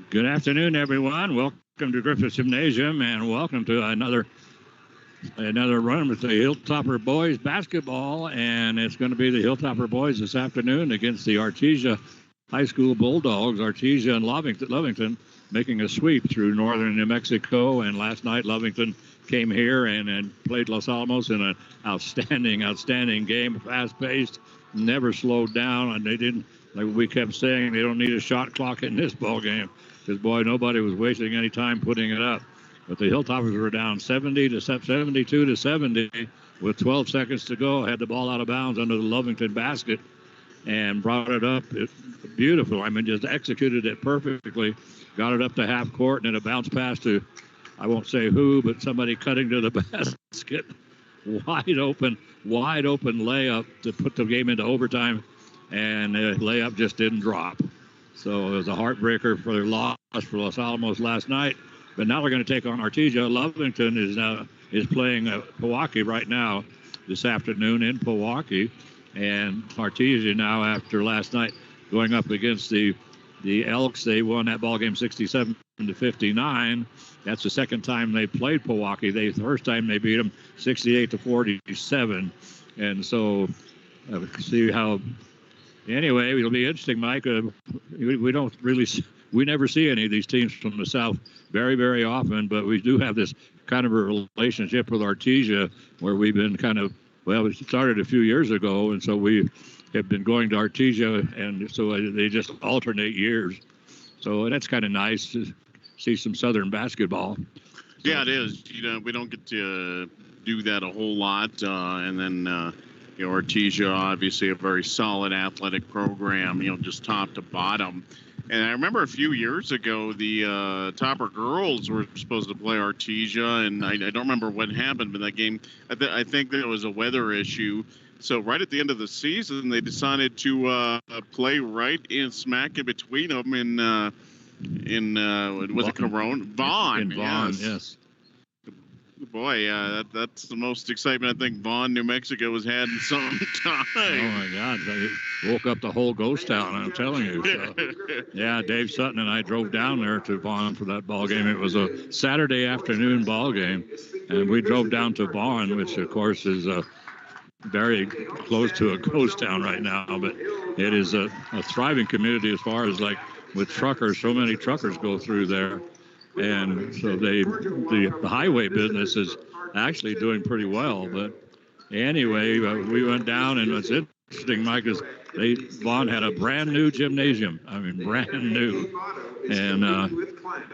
Good afternoon, everyone. Welcome to Griffith Gymnasium, and welcome to another run with the Hilltopper boys basketball. And it's going to be the Hilltopper boys this afternoon against the Artesia High School Bulldogs. Artesia and Lovington making a sweep through northern New Mexico. And last night, Lovington came here and played Los Alamos in an outstanding game, fast-paced, never slowed down, and they didn't. Like we kept saying, they don't need a shot clock in this ball game. Because, boy, nobody was wasting any time putting it up. But the Hilltoppers were down 72 to 70 with 12 seconds to go. Had the ball out of bounds under the Lovington basket and brought it up. Beautiful. I mean, just executed it perfectly. Got it up to half court, and then a bounce pass to, I won't say who, but somebody cutting to the basket. Wide open layup to put the game into overtime, and the layup just didn't drop. So it was a heartbreaker for their loss for Los Alamos last night. But now we're going to take on Artesia. Lovington is playing Pewaukee right now this afternoon in Pewaukee. And Artesia now, after last night, going up against the Elks. They won that ball game 67 to 59. That's the second time they played Pewaukee. The first time they beat them 68 to 47. And so see how... Anyway, it'll be interesting, Mike. We never see any of these teams from the South very, very often, but we do have this kind of a relationship with Artesia where we've been it started a few years ago, and so we have been going to Artesia, and so they just alternate years. So that's kind of nice to see some Southern basketball. Yeah, it is. We don't get to do that a whole lot, and then... Artesia, obviously a very solid athletic program, just top to bottom. And I remember a few years ago, the Topper girls were supposed to play Artesia, and I don't remember what happened in that game. I think there was a weather issue. So right at the end of the season, they decided to play right in smack in between them was it Corona? Vaughn. In Vaughn, yes. Boy, that's the most excitement I think Vaughn, New Mexico has had in some time. Oh, my God. They woke up the whole ghost town, I'm telling you. So, yeah, Dave Sutton and I drove down there to Vaughn for that ball game. It was a Saturday afternoon ball game, and we drove down to Vaughn, which, of course, is very close to a ghost town right now. But it is a thriving community as far as, like, with truckers. So many truckers go through there. And so the highway business is actually doing pretty well. But anyway, we went down, and what's interesting, Mike, is Vaughn had a brand new gymnasium. I mean, brand new. And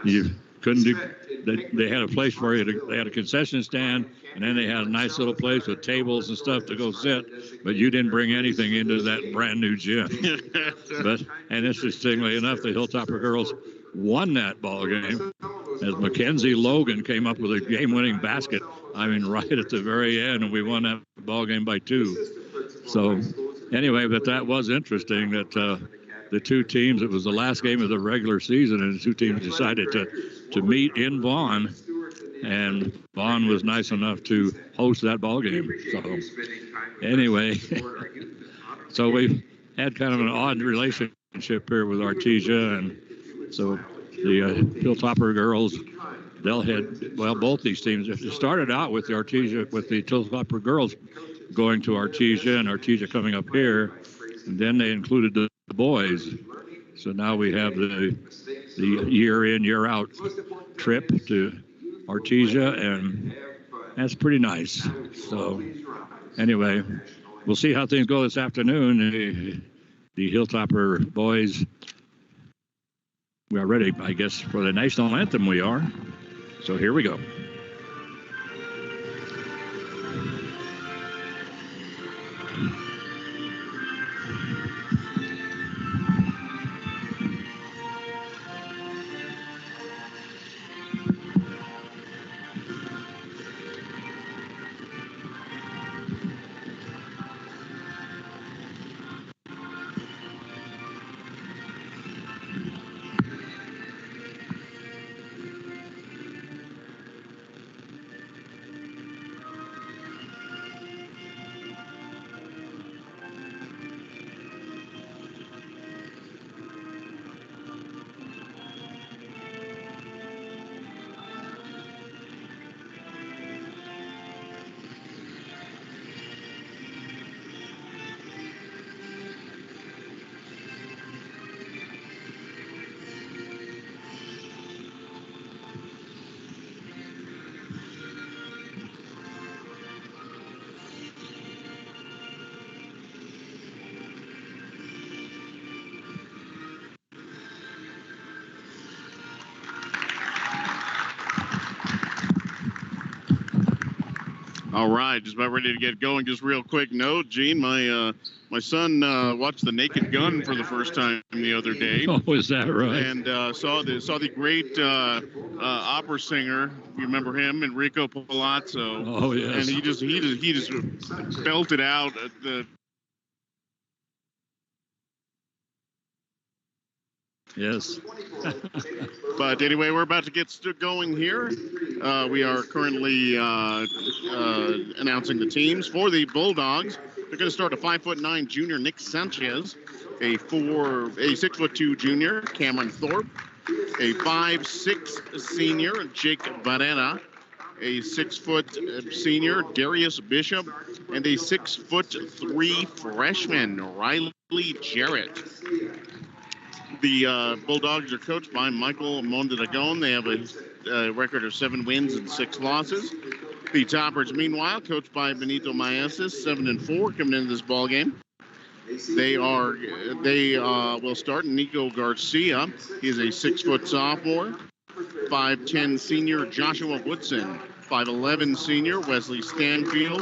you couldn't do. They had a place for you. They had a concession stand, and then they had a nice little place with tables and stuff to go sit. But you didn't bring anything into that brand new gym. And interestingly enough, the Hilltopper girls won that ball game as Mackenzie Logan came up with a game-winning basket. I mean, right at the very end, and we won that ball game by 2. So anyway, but that was interesting that the two teams, it was the last game of the regular season, and the two teams decided to meet in Vaughn, and Vaughn was nice enough to host that ball game. So anyway, so we've had kind of an odd relationship here with Artesia, and so the Hilltopper girls, both these teams. It started out with the Artesia, with the Hilltopper girls going to Artesia and Artesia coming up here, and then they included the boys. So now we have the year in, year out trip to Artesia, and that's pretty nice. So anyway, we'll see how things go this afternoon. The Hilltopper boys, we are ready, I guess, for the national anthem. We are. So here we go. All right, just about ready to get going. Just real quick note, Gene, my son watched The Naked Gun for the first time the other day. Oh, is that right? And saw the great opera singer. You remember him, Enrico Palazzo? Oh yes. And he just belted out at the. Yes. But anyway, we're about to get going here. We are currently announcing the teams for the Bulldogs. They're going to start a 5'9" junior, Nick Sanchez, a 6'2" junior, Cameron Thorpe, a 5'6" senior, Jake Barrera, a 6' senior, Darius Bishop, and a 6'3" freshman, Riley Jarrett. The Bulldogs are coached by Michael Mondragon. They have a record of 7 wins and 6 losses. The Toppers, meanwhile, coached by Benito Maeses, 7-4 coming into this ball game. They will start Nico Garcia. He's a 6' sophomore. 5'10" senior Joshua Woodson. 5'11" senior Wesley Stanfield.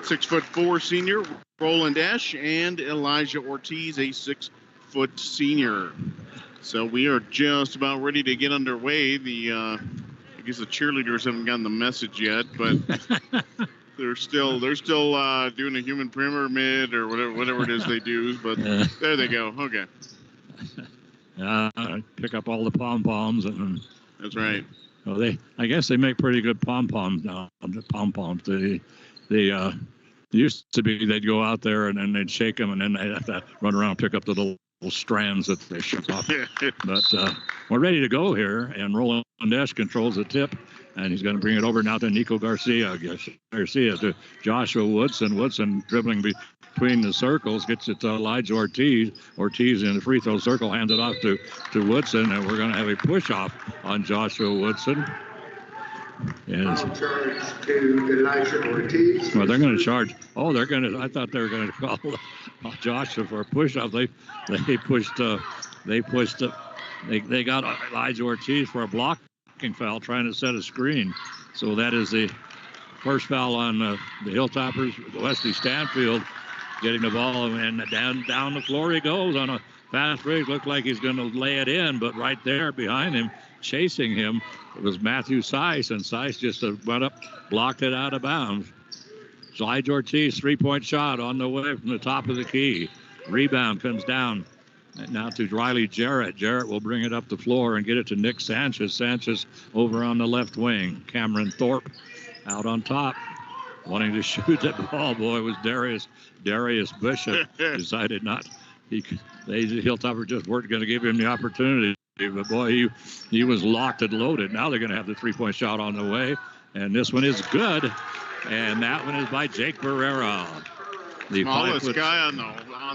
6'4" senior Roland Esch, and Elijah Ortiz, a 6' senior. So we are just about ready to get underway. I guess the cheerleaders haven't gotten the message yet, but they're still doing a human pyramid or whatever it is they do. But there they go. Okay. Pick up all the pom-poms and. That's right. Well, I guess they make pretty good pom-poms now. The pom-poms. They used to be they'd go out there and then they'd shake them and then they'd have to run around and pick up the little strands that they shook off. But we're ready to go here, and Roland Esch controls the tip, and he's going to bring it over now to Nico Garcia. Garcia to Joshua Woodson. Woodson dribbling between the circles, gets it to Elijah Ortiz. Ortiz in the free throw circle, hands it off to Woodson, and we're going to have a push-off on Joshua Woodson. Yes. Charge to Elijah Ortiz. Well, they're going to charge. Oh, they're going to. I thought they were going to call Joshua for a push-off. They got Elijah Ortiz for a blocking foul, trying to set a screen. So that is the first foul on the Hilltoppers. Wesley Stanfield getting the ball, and down the floor he goes on a fast break. Looked like he's going to lay it in, but right there behind him, chasing him, it was Matthew Seiss, and Seiss just went up, blocked it out of bounds. Elijah Ortiz, 3-point shot on the way from the top of the key. Rebound comes down. And now to Riley Jarrett. Jarrett will bring it up the floor and get it to Nick Sanchez. Sanchez over on the left wing. Cameron Thorpe out on top. Wanting to shoot that ball, boy, was Darius Bishop. Decided not. The Hilltopper just weren't going to give him the opportunity. But, boy, he was locked and loaded. Now they're going to have the 3-point shot on the way. And this one is good. And that one is by Jake Barrera. The smallest guy on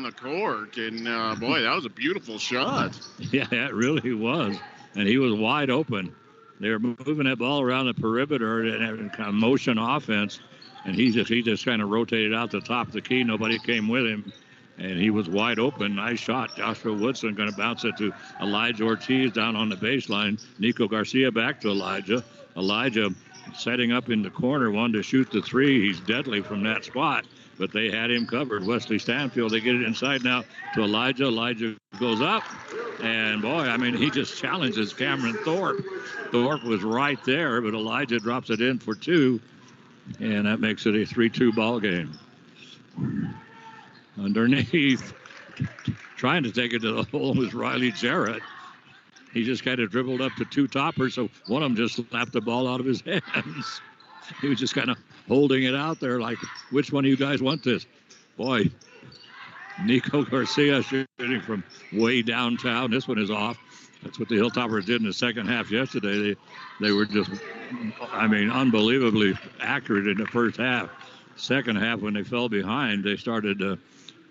the court. And, boy, that was a beautiful shot. Yeah, it really was. And he was wide open. They were moving that ball around the perimeter and kind of motion offense. And he just kind of rotated out the top of the key. Nobody came with him. And he was wide open. Nice shot. Joshua Woodson going to bounce it to Elijah Ortiz down on the baseline. Nico Garcia back to Elijah. Elijah setting up in the corner, wanted to shoot the three. He's deadly from that spot, but they had him covered. Wesley Stanfield, they get it inside now to Elijah. Elijah goes up, and boy, I mean, he just challenges Cameron Thorpe. Thorpe was right there, but Elijah drops it in for 2, and that makes it a 3-2 ball game. Underneath, trying to take it to the hole was Riley Jarrett. He just kind of dribbled up to 2 toppers, so one of them just slapped the ball out of his hands. He was just kind of holding it out there like, which one of you guys want this? Boy, Nico Garcia shooting from way downtown. This one is off. That's what the Hilltoppers did in the second half yesterday. They were just, I mean, unbelievably accurate in the first half. Second half, when they fell behind, they started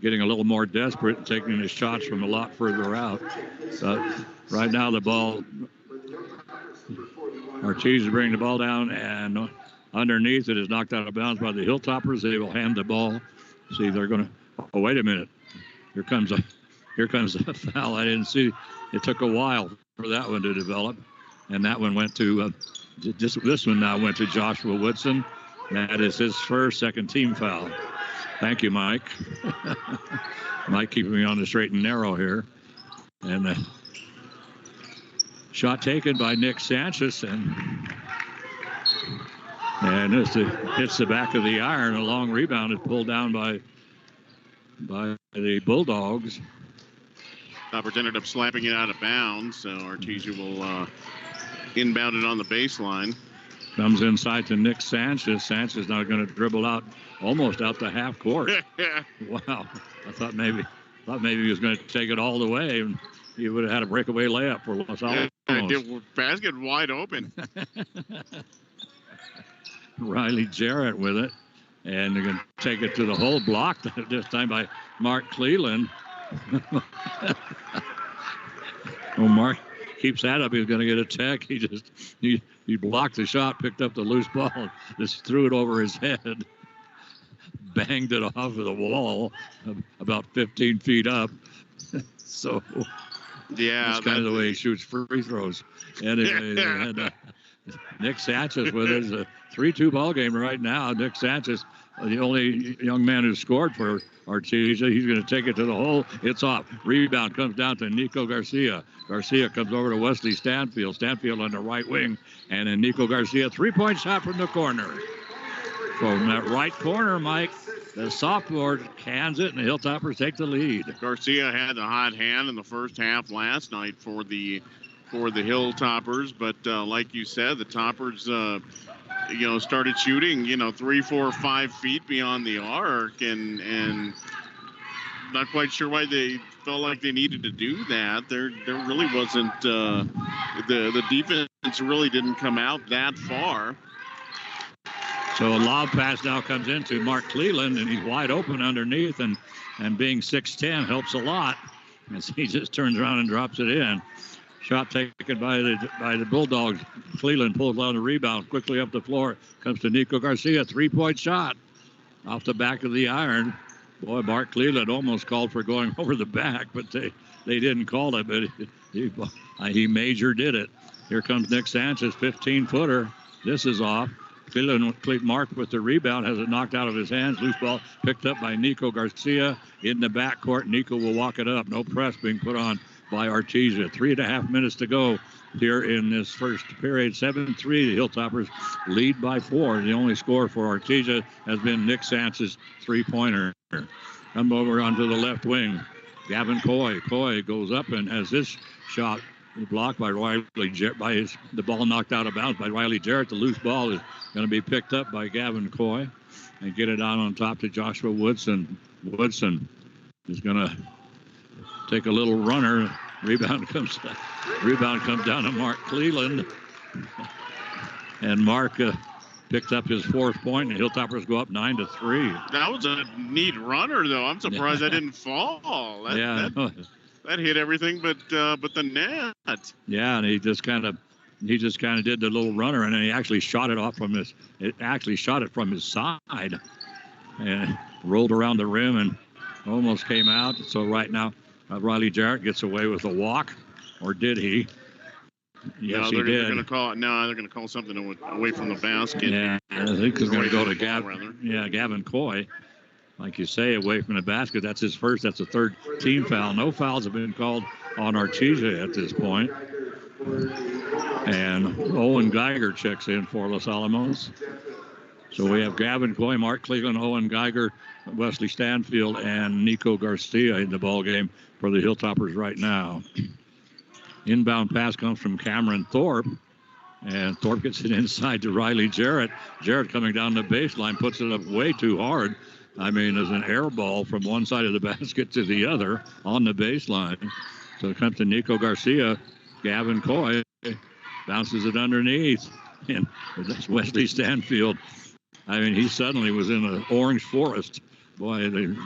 getting a little more desperate and taking the shots from a lot further out. Right now, the ball, Ortiz is bringing the ball down, and underneath it is knocked out of bounds by the Hilltoppers. They will hand the ball. See, they're going to, oh, wait a minute. Here comes a foul. I didn't see. It took a while for that one to develop. And that one went to, this one now went to Joshua Woodson. That is his first second team foul. Thank you, Mike. Mike keeping me on the straight and narrow here. And the shot taken by Nick Sanchez, and this hits the back of the iron. A long rebound is pulled down by the Bulldogs. Toppers ended up slapping it out of bounds, so Artesia will inbound it on the baseline. Comes inside to Nick Sanchez. Sanchez now going to dribble out, almost out the half court. Wow! I thought maybe he was going to take it all the way, and he would have had a breakaway layup for Los Alamos. Basket wide open. Riley Jarrett with it, and they're going to take it to the hole, blocked this time by Mark Cleland. Well, Mark keeps that up. He's going to get a tech. He blocked the shot, picked up the loose ball, just threw it over his head, banged it off of the wall about 15 feet up. So, yeah, that's kind of the way he shoots free throws. Anyway, and, Nick Sanchez with it. It's a 3-2 ball game right now. Nick Sanchez, the only young man who scored for Artesia. He's going to take it to the hole. It's off. Rebound comes down to Nico Garcia. Garcia comes over to Wesley Stanfield. Stanfield on the right wing. And then Nico Garcia, 3-point shot from the corner. From that right corner, Mike, the sophomore cans it, and the Hilltoppers take the lead. Garcia had the hot hand in the first half last night for the Hilltoppers, but like you said, the Toppers, started shooting, 3, 4, 5 feet beyond the arc, and not quite sure why they felt like they needed to do that. There really wasn't the defense really didn't come out that far. So a lob pass now comes into Mark Cleland, and he's wide open underneath, and being 6'10" helps a lot as he just turns around and drops it in. Shot taken by the Bulldogs. Cleland pulls down the rebound quickly up the floor. Comes to Nico Garcia. 3-point shot off the back of the iron. Boy, Mark Cleland almost called for going over the back, but they didn't call it. But he major did it. Here comes Nick Sanchez, 15-footer. This is off. Cleland Mark with the rebound, has it knocked out of his hands. Loose ball picked up by Nico Garcia in the backcourt. Nico will walk it up. No press being put on by Artesia. 3.5 minutes to go here in this first period. 7-3. The Hilltoppers lead by 4. The only score for Artesia has been Nick Sanchez's 3-pointer. Come over onto the left wing. Gavin Coy. Coy goes up and has this shot blocked by Riley Jarrett. The ball knocked out of bounds by Riley Jarrett. The loose ball is going to be picked up by Gavin Coy and get it out on top to Joshua Woodson. Woodson is going to take a little runner. Rebound comes down to Mark Cleland. And Mark picked up his 4th point, and the Hilltoppers go up 9-3. That was a neat runner, though. I'm surprised that didn't fall. That hit everything but the net. Yeah, and he just kind of did the little runner, and then he actually shot it from his side, and rolled around the rim and almost came out. So right now, Riley Jarrett gets away with a walk, or did he? Yes, he did. They're going to call something away from the basket. Yeah, I think it's going to go to Gavin Coy. Like you say, away from the basket. That's his first. That's the 3rd team foul. No fouls have been called on Artesia at this point. And Owen Geiger checks in for Los Alamos. So we have Gavin Coy, Mark Cleland, Owen Geiger, Wesley Stanfield, and Nico Garcia in the ball game for the Hilltoppers right now. Inbound pass comes from Cameron Thorpe, and Thorpe gets it inside to Riley Jarrett. Jarrett coming down the baseline, puts it up way too hard. I mean, there's an air ball from one side of the basket to the other on the baseline. So it comes to Nico Garcia. Gavin Coy bounces it underneath, and that's Wesley Stanfield. I mean, he suddenly was in an orange forest. Boy, the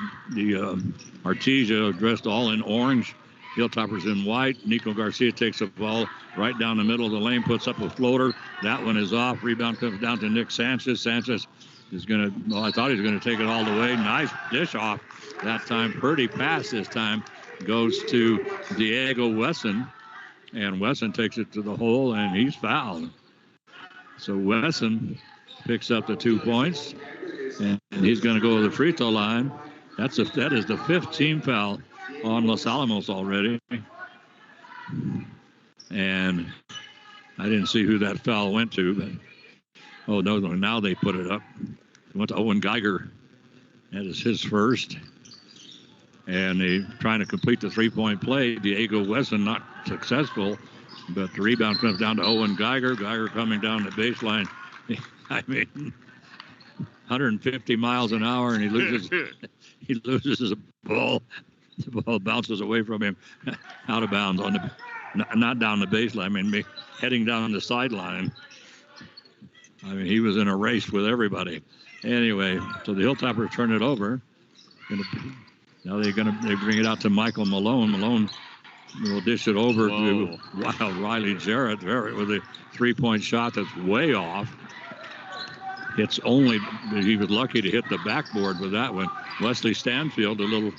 Artesia dressed all in orange. Hilltoppers in white. Nico Garcia takes the ball right down the middle of the lane, puts up a floater. That one is off. Rebound comes down to Nick Sanchez. Sanchez is going to, I thought he was going to take it all the way. Nice dish off that time. Pretty pass this time goes to Diego Wesson. And Wesson takes it to the hole, and he's fouled. So Wesson picks up the 2 points, and he's going to go to the free throw line. That is the 5th team foul on Los Alamos already. And I didn't see who that foul went to, but no, now they put it up. It went to Owen Geiger. That is his first. And they trying to complete the 3-point play. Diego Wesson not successful, but the rebound comes down to Owen Geiger. Geiger coming down the baseline. I mean, 150 miles an hour, and he loses the ball. The ball bounces away from him, out of bounds on the, not down the baseline. I mean, heading down the sideline. I mean, he was in a race with everybody. Anyway, so the Hilltoppers turn it over. Now they bring it out to Michael Malone. Malone will dish it over to Riley Jarrett. Jarrett with a 3-point shot that's way off. He was lucky to hit the backboard with that one. Wesley Stanfield, a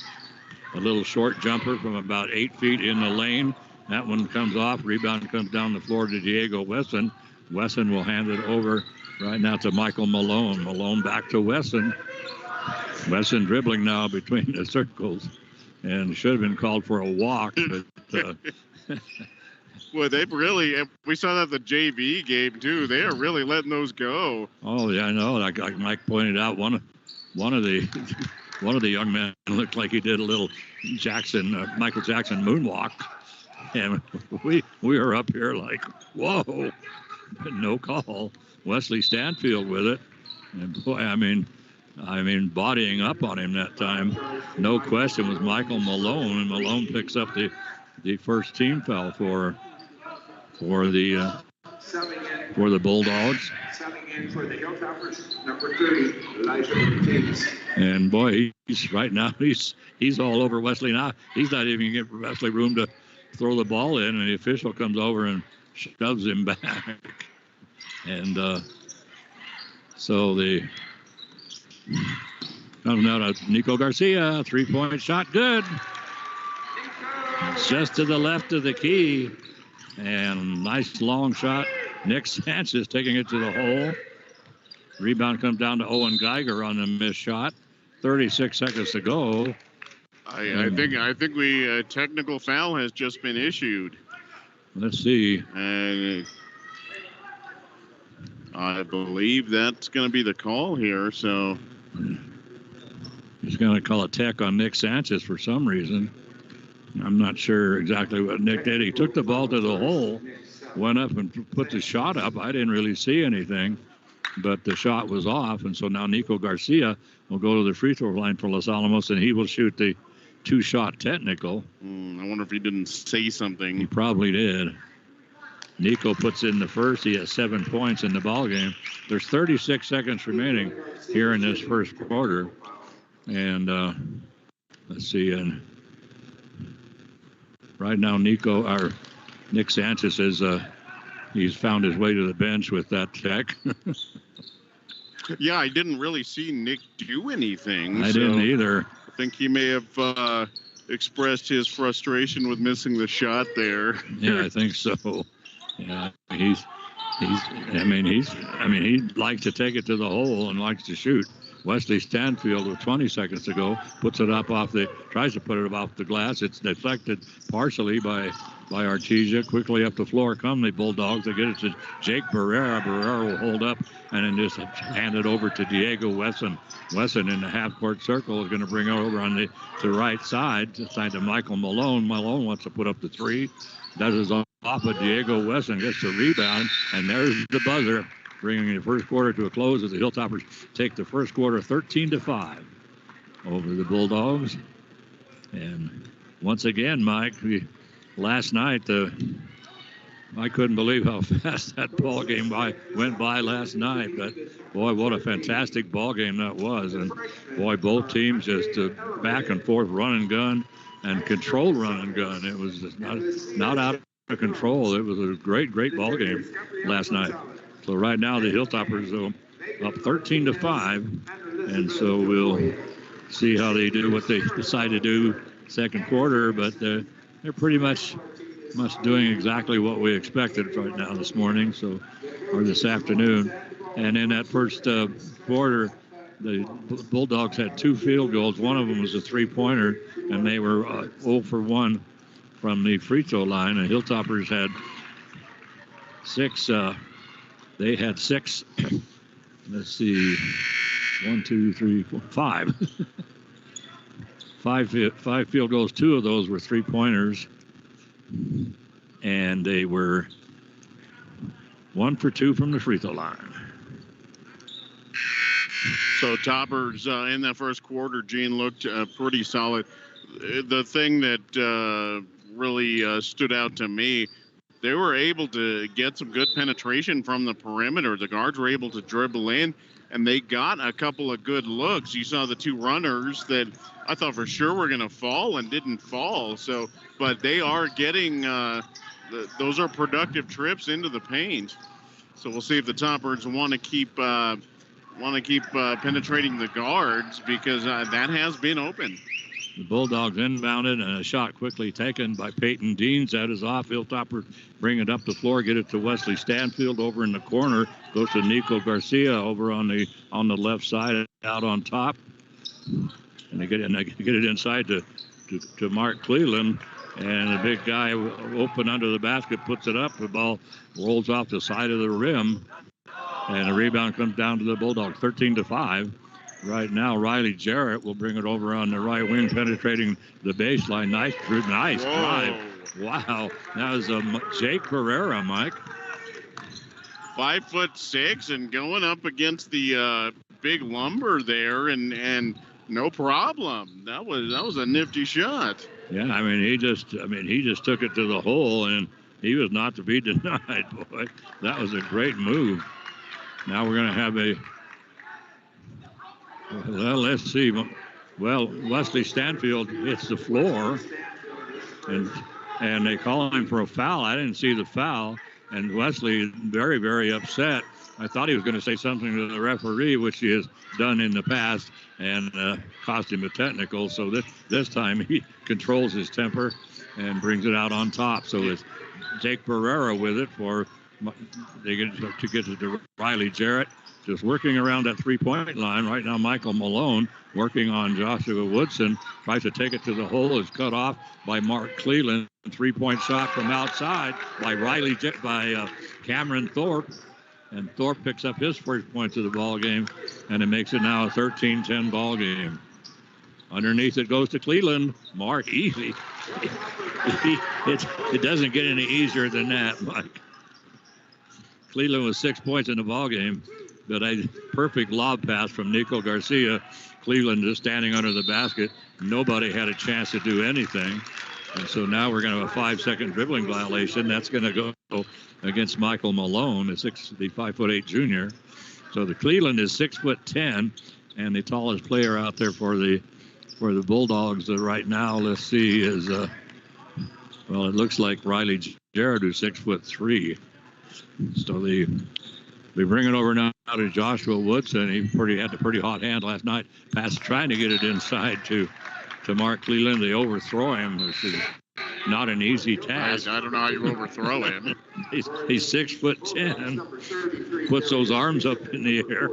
little short jumper from about 8 feet in the lane. That one comes off. Rebound comes down the floor to Diego Wesson. Wesson will hand it over right now to Michael Malone. Malone back to Wesson. Wesson dribbling now between the circles, and should have been called for a walk. But well, we saw that at the JV game too. They are really letting those go. Oh yeah, I know. Like Mike pointed out, one of the young men looked like he did a little Michael Jackson moonwalk, and we were up here like, whoa, but no call. Wesley Stanfield with it, and boy, I mean, bodying up on him that time, no question, was Michael Malone, and Malone picks up the first team foul for the Bulldogs. For the Hilltoppers, number 30, Elijah Ortiz. And boy, he's all over Wesley now. He's not even giving Wesley room to throw the ball in, and the official comes over and shoves him back. And so comes now to Nico Garcia, 3-point shot, good. Just to the left of the key, and nice long shot. Nick Sanchez taking it to the hole. Rebound comes down to Owen Geiger on the missed shot. 36 seconds to go. I think a technical foul has just been issued. Let's see. I believe that's going to be the call here. So he's going to call a tech on Nick Sanchez for some reason. I'm not sure exactly what Nick did. He took the ball to the hole, went up and put the shot up. I didn't really see anything, but the shot was off. And so now Nico Garcia will go to the free throw line for Los Alamos, and he will shoot the 2-shot technical. I wonder if he didn't say something. He probably did. Nico puts in the first. He has 7 points in the ball game. There's 36 seconds remaining here in this first quarter. And let's see. And right now, Nick Sanchez is he's found his way to the bench with that tech. Yeah, I didn't really see Nick do anything. I didn't either. I think he may have expressed his frustration with missing the shot there. Yeah, I think so. Yeah, he likes to take it to the hole and likes to shoot. Wesley Stanfield with 20 seconds to go puts it up tries to put it off the glass. It's deflected partially by Artesia. Quickly up the floor come the Bulldogs. They get it to Jake Barrera. Barrera will hold up and then just hand it over to Diego Wesson. Wesson in the half-court circle is going to bring it over on the right side to Michael Malone. Malone wants to put up the three. Does his off of Diego Wesson, gets the rebound, and there's the buzzer, bringing the first quarter to a close as the Hilltoppers take the first quarter 13-5 over the Bulldogs. And once again, Mike, last night, I couldn't believe how fast that ball game went by last night. But boy, what a fantastic ball game that was! And boy, both teams just back and forth, run and gun, and controlled run and gun. It was just not out of control. It was a great ball game last night. So right now the Hilltoppers are up 13-5, and so we'll see how they do what they decide to do second quarter. But they're pretty much doing exactly what we expected right now this morning, or this afternoon. And in that first quarter, the Bulldogs had 2 field goals. One of them was a three-pointer, and they were 0 for 1 from the free throw line. And Hilltoppers had 6. They had 6. Let's see, 1, 2, 3, 4, 5. five field goals. 2 of those were three-pointers, and they were 1 for 2 from the free throw line. So Toppers in that first quarter, Gene, looked pretty solid. The thing that really stood out to me, they were able to get some good penetration from the perimeter. The guards were able to dribble in, and they got a couple of good looks. You saw the 2 runners that I thought for sure were going to fall and didn't fall. So, but they are getting those are productive trips into the paint. So we'll see if the Toppers want to keep penetrating the guards, because that has been open. The Bulldogs inbounded, and a shot quickly taken by Peyton Deans. That is off. Hilltopper bring it up the floor, get it to Wesley Stanfield over in the corner. Goes to Nico Garcia over on the left side, out on top. And they get it inside to Mark Cleveland. And the big guy open under the basket puts it up. The ball rolls off the side of the rim. And the rebound comes down to the Bulldogs, 13-5. Right now, Riley Jarrett will bring it over on the right wing, penetrating the baseline. Nice drive. Wow. That was Jake Pereira, Mike. 5'6" and going up against the big lumber there, and no problem. That was a nifty shot. Yeah, he just took it to the hole, and he was not to be denied, boy. That was a great move. Now we're going to have let's see. Well, Wesley Stanfield hits the floor, and they call him for a foul. I didn't see the foul, and Wesley very, very upset. I thought he was going to say something to the referee, which he has done in the past, and cost him a technical. So this time he controls his temper and brings it out on top. So it's Jake Pereira with it they get to Riley Jarrett, just working around that three-point line. Right now, Michael Malone working on Joshua Woodson, tries to take it to the hole, is cut off by Mark Cleveland. Three-point shot from outside by Cameron Thorpe, and Thorpe picks up his first points of the ball game, and it makes it now a 13-10 ball game. Underneath it goes to Cleveland. Mark, easy. It doesn't get any easier than that, Mike. Cleveland with 6 points in the ball game, but a perfect lob pass from Nico Garcia. Cleveland just standing under the basket. Nobody had a chance to do anything. And so now we're going to have a 5-second dribbling violation. That's going to go against Michael Malone, the 5'8" junior. So the Cleveland is 6'10", and the tallest player out there for the Bulldogs right now, let's see, is it looks like Riley Jarrett, who's 6'3". So they bring it over now to Joshua Woodson. He had a pretty hot hand last night. Trying to get it inside to Mark Cleveland. They overthrow him, which is not an easy task. I don't know how you overthrow him. He's 6'10". Puts those arms up in the air.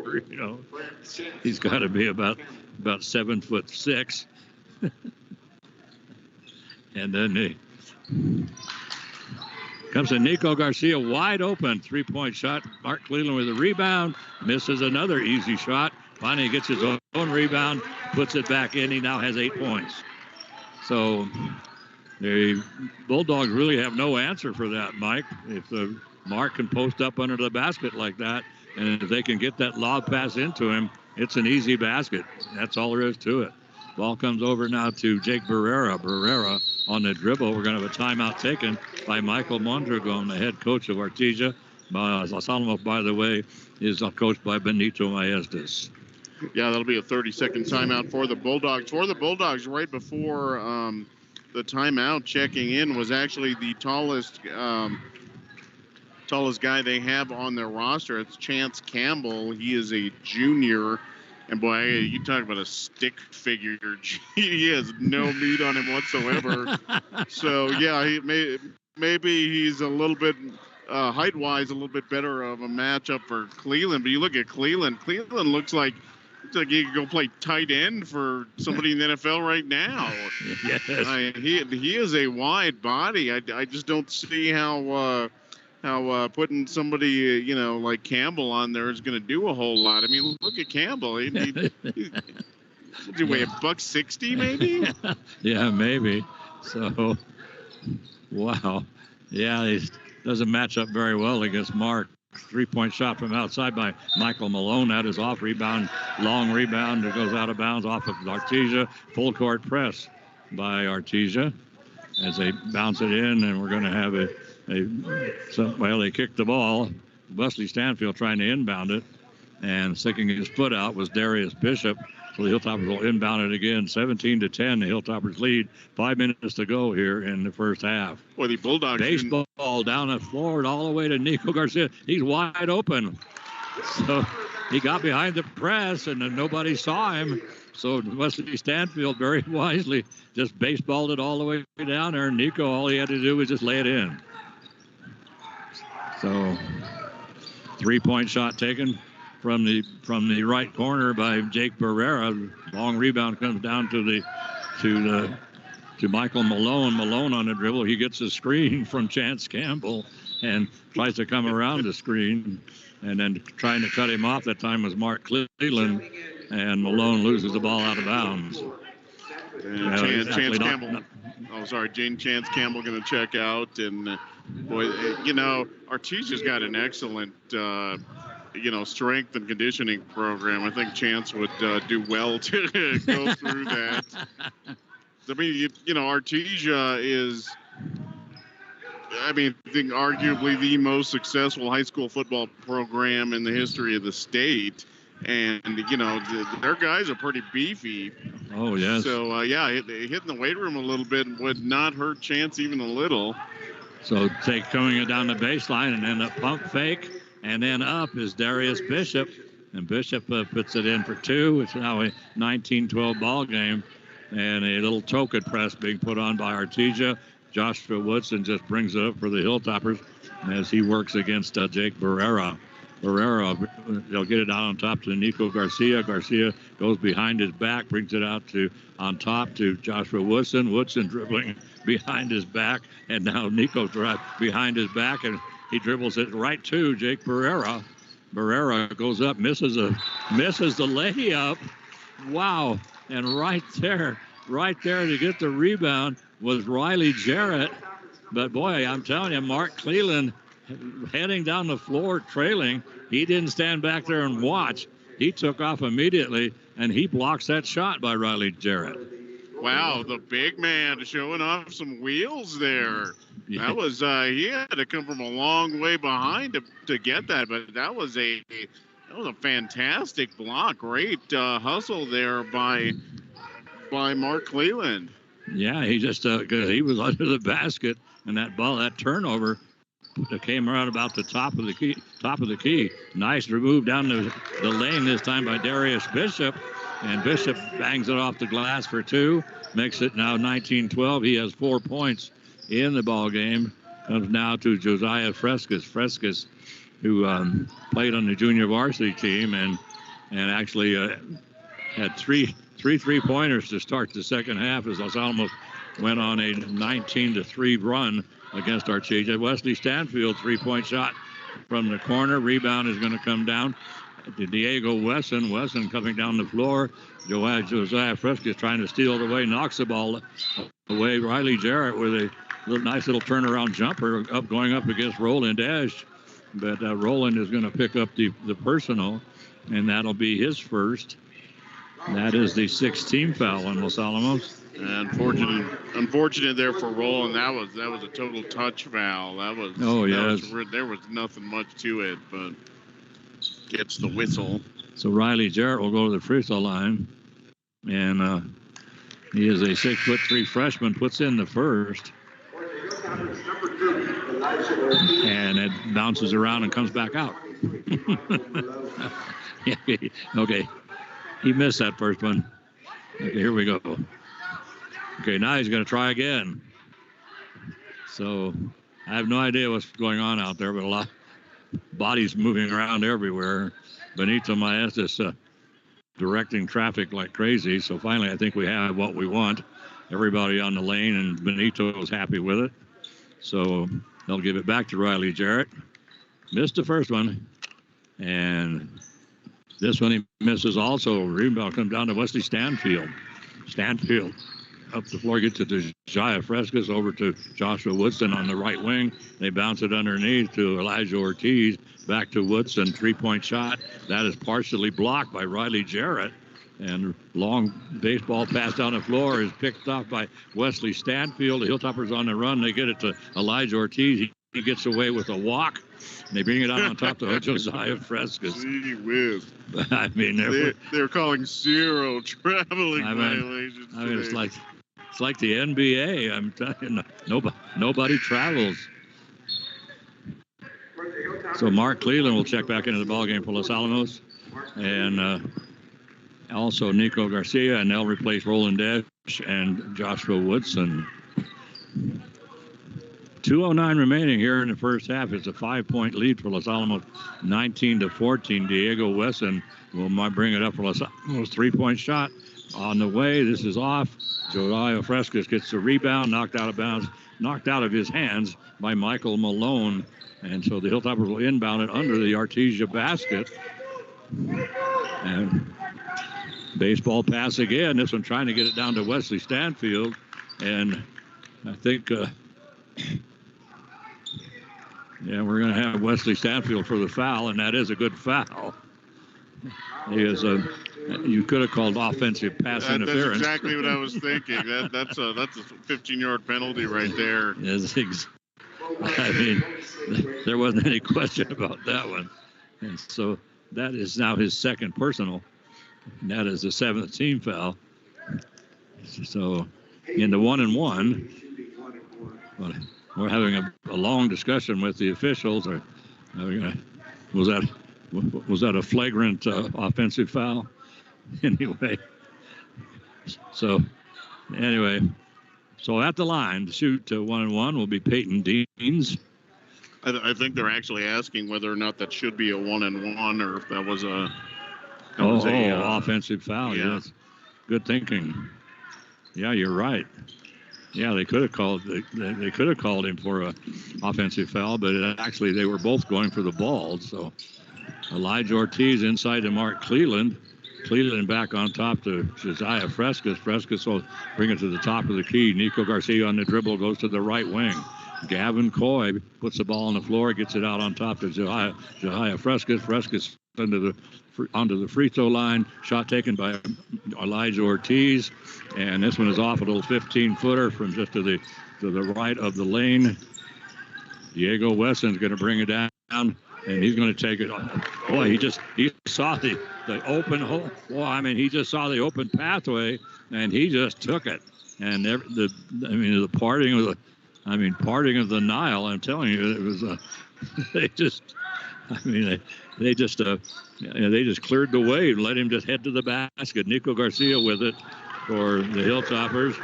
He's got to be about 7'6". And then comes to Nico Garcia, wide open, three-point shot. Mark Cleveland with a rebound, misses another easy shot. Finally gets his own rebound, puts it back in. He now has 8 points. So the Bulldogs really have no answer for that, Mike. If Mark can post up under the basket like that, and if they can get that lob pass into him, it's an easy basket. That's all there is to it. Ball comes over now to Jake Barrera. Barrera on the dribble. We're going to have a timeout taken by Michael Mondragon, the head coach of Artesia. Salmo, by the way, is coached by Benito Maestas. Yeah, that'll be a 30-second timeout for the Bulldogs. For the Bulldogs, right before the timeout, checking in was actually the tallest guy they have on their roster. It's Chance Campbell. He is a junior. And boy, you talk about a stick figure. He has no meat on him whatsoever. So yeah, maybe he's a little bit height-wise, a little bit better of a matchup for Cleveland. But you look at Cleveland. Cleveland looks like he could go play tight end for somebody in the NFL right now. Yes. He is a wide body. I just don't see how putting somebody like Campbell on there is going to do a whole lot. I mean, look at Campbell. He weigh $160 maybe. Yeah, maybe. So, wow. Yeah, he doesn't match up very well against Mark. 3-point shot from outside by Michael Malone. That is off rebound, long rebound that goes out of bounds off of Artesia. Full court press by Artesia as they bounce it in, and we're going to have they kicked the ball. Wesley Stanfield trying to inbound it, and sticking his foot out was Darius Bishop. So the Hilltoppers will inbound it again. 17-10, the Hilltoppers lead. 5 minutes to go here in the first half. Boy, the Bulldogs. Baseball down the floor all the way to Nico Garcia. He's wide open. So he got behind the press, and then nobody saw him. So Wesley Stanfield very wisely just baseballed it all the way down there. And Nico, all he had to do was just lay it in. So 3-point shot taken from the right corner by Jake Barrera. Long rebound comes down to Michael Malone. Malone on the dribble. He gets a screen from Chance Campbell and tries to come around the screen, and then trying to cut him off. That time was Mark Cleveland, and Malone loses the ball out of bounds. Chance Campbell. Chance Campbell going to check out, and boy, Artesia's got an excellent. Strength and conditioning program. I think Chance would do well to go through that. I mean, Artesia is, I think arguably the most successful high school football program in the history of the state. And, their guys are pretty beefy. Oh, yes. So, hitting the weight room a little bit would not hurt Chance even a little. So coming it down the baseline, and then a pump fake. And then up is Darius Bishop, and Bishop puts it in for two. It's now a 19-12 ball game, and a little token press being put on by Artesia. Joshua Woodson just brings it up for the Hilltoppers as he works against Jake Barrera. They'll get it out on top to Nico Garcia. Garcia goes behind his back, brings it out on top to Joshua Woodson. Woodson dribbling behind his back, and now Nico drives behind his back, and he dribbles it right to Jake Barrera. Barrera goes up, misses the layup. Wow. And right there to get the rebound was Riley Jarrett. But boy, I'm telling you, Mark Cleveland heading down the floor trailing. He didn't stand back there and watch. He took off immediately, and he blocks that shot by Riley Jarrett. Wow, the big man showing off some wheels there. Yeah. That was he had to come from a long way behind to get that, but that was a fantastic block. Great hustle there by Mark Cleveland. Yeah, he just he was under the basket, and that turnover came around about the top of the key. Nice remove down the lane this time by Darius Bishop. And Bishop bangs it off the glass for two, makes it now 19-12. He has 4 points in the ball game. Comes now to Josiah Frescas. Frescas, who played on the junior varsity team and actually had three 3-pointers to start the second half as Los Alamos went on a 19-3 run against Artesia. Wesley Stanfield 3-point shot from the corner. Rebound is going to come down to Diego Wesson. Wesson coming down the floor. Josiah Frescas trying to steal it away, knocks the ball away. Riley Jarrett with a nice little turnaround jumper going up against Roland Esch. But Roland is going to pick up the personal, and that'll be his first. That is the 6th team foul on Los Alamos. Unfortunate there for Roland. That was a total touch foul. There was nothing much to it, but gets the whistle. So Riley Jarrett will go to the free throw line, and he is a 6'3" freshman. Puts in the first, and it bounces around and comes back out. Okay, he missed that first one. Okay, here we go. Okay, now he's going to try again. So I have no idea what's going on out there, but a lot of bodies moving around everywhere. Benito Maestas directing traffic like crazy. So finally, I think we have what we want. Everybody on the lane, and Benito is happy with it. So they'll give it back to Riley Jarrett. Missed the first one. And this one he misses also. Rebound comes down to Wesley Stanfield. Stanfield up the floor, gets it to Jaya Frescas, over to Joshua Woodson on the right wing. They bounce it underneath to Elijah Ortiz. Back to Woodson, three-point shot. That is partially blocked by Riley Jarrett. And long baseball pass down the floor is picked off by Wesley Stanfield. The Hilltoppers on the run. They get it to Elijah Ortiz. He gets away with a walk. And they bring it out on top to Josiah Frescas. Gee whiz. I mean, they're calling zero traveling violations. I mean, it's like the NBA. I'm telling you, nobody travels. So Mark Cleveland will check back into the ballgame for Los Alamos. And also Nico Garcia, and they'll replace Roland Desch and Joshua Woodson. 2:09 remaining here in the first half. It's a 5-point lead for Los Alamos, 19-14. Diego Wesson will bring it up for Los Alamos. 3-point shot on the way. This is off. Josiah Frescas gets the rebound, knocked out of bounds, knocked out of his hands by Michael Malone. And so the Hilltoppers will inbound it under the Artesia basket. And baseball pass again. This one trying to get it down to Wesley Stanfield. And I think, we're going to have Wesley Stanfield for the foul, and that is a good foul. He is you could have called offensive pass interference. That's exactly what I was thinking. That's a 15-yard penalty right there. I mean, there wasn't any question about that one. And so that is now his second personal. And that is the 7th team foul. So in the 1-and-1, we're having a long discussion with the officials. Was that a flagrant offensive foul? Anyway. So at the line to shoot 1-and-1 will be Peyton Deans. I think they're actually asking whether or not that should be a 1-and-1 or if that was a offensive foul. Yeah. Yes. Good thinking. Yeah, you're right. Yeah, they could have called him for a offensive foul, but actually they were both going for the ball. So Elijah Ortiz inside to Mark Cleveland. Cleveland back on top to Josiah Frescas. Frescas will bring it to the top of the key. Nico Garcia on the dribble goes to the right wing. Gavin Coy puts the ball on the floor, gets it out on top to Josiah Frescas. Frescas onto the free throw line. Shot taken by Elijah Ortiz. And this one is off a little 15-footer from just to the right of the lane. Diego Wesson's going to bring it down, and he's going to take it. Boy, he saw the open hole. Well, I mean, he just saw the open pathway, and he just took it. And the parting of the Nile. I'm telling you, it was they just cleared the way and let him just head to the basket. Nico Garcia with it for the Hilltoppers,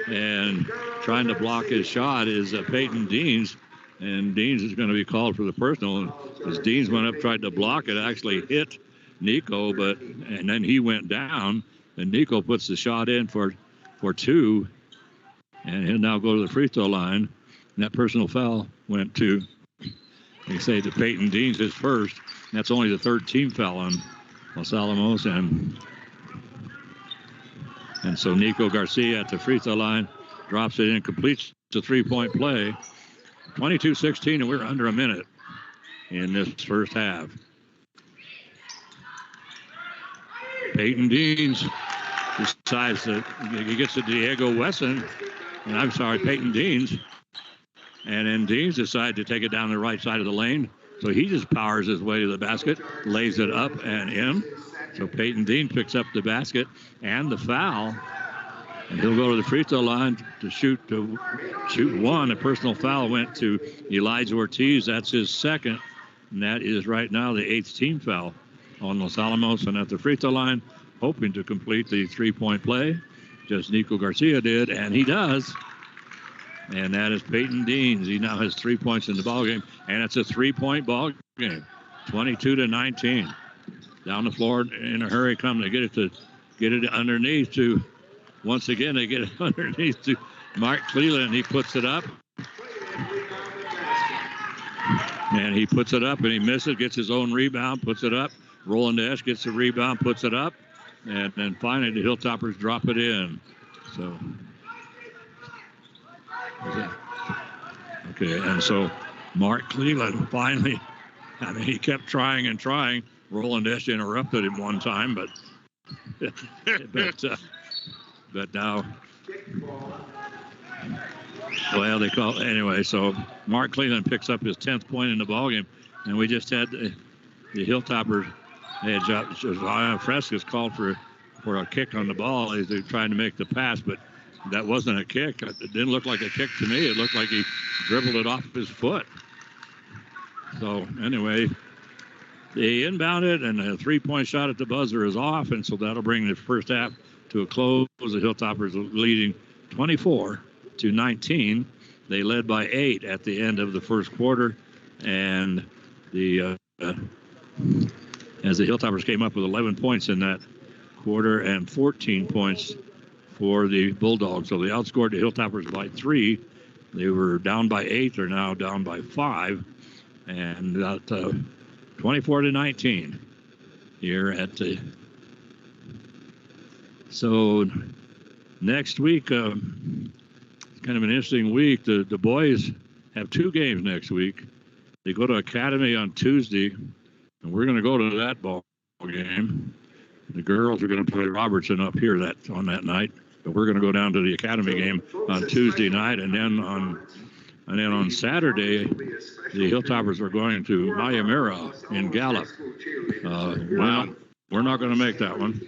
and trying to block his shot is Peyton Deans. And Deans is going to be called for the personal. As Deans went up, tried to block it, actually hit Nico, and then he went down, and Nico puts the shot in for two, and he'll now go to the free throw line. And that personal foul went to, they say, to Peyton Deans, his first. And that's only the third team foul on Los Alamos, and so Nico Garcia at the free throw line drops it in, completes the three-point play. 22-16, and we're under a minute in this first half. Peyton Deans decides that he gets to Diego Wesson, and Peyton Deans. And then Deans decides to take it down the right side of the lane. So he just powers his way to the basket, lays it up and in. So Peyton Deans picks up the basket and the foul. And he'll go to the free throw line to shoot one. A personal foul went to Elijah Ortiz. That's his second. And that is right now the 8th team foul on Los Alamos. And at the free throw line, hoping to complete the three-point play, just Nico Garcia did, and he does. and that is Peyton Deans. He now has 3 points in the ball game, and it's a 3-point ball game, 22-19. Down the floor in a hurry, come to get it underneath to. Once again, they get it underneath to Mark Cleland. He puts it up, and he puts it up, and he misses. Gets his own rebound, puts it up. Roland Esch gets the rebound, puts it up, and then finally the Hilltoppers drop it in. So. Okay, and so Mark Cleland finally, I mean, he kept trying and trying. Roland Esch interrupted him one time, but now, well, they call anyway. So Mark Cleland picks up his 10th point in the ballgame, and we just had the Hilltoppers. Josiah Frescas called for a kick on the ball as they're trying to make the pass, but that wasn't a kick. It didn't look like a kick to me. It looked like he dribbled it off his foot. So anyway, they inbounded, and a 3-point shot at the buzzer is off, and so that'll bring the first half to a close. The Hilltoppers leading 24-19. They led by 8 at the end of the first quarter, and as the Hilltoppers came up with 11 points in that quarter and 14 points for the Bulldogs. So they outscored the Hilltoppers by 3. They were down by 8. They're now down by 5. And 24-19 here at the. So next week, kind of an interesting week. The boys have 2 games next week. They go to Academy on Tuesday, and we're going to go to that ball game. The girls are going to play Robertson up here on that night. But we're going to go down to the Academy game on Tuesday night, and then on Saturday, the Hilltoppers are going to Mayamera in Gallup. Wow. We're not going to make that one.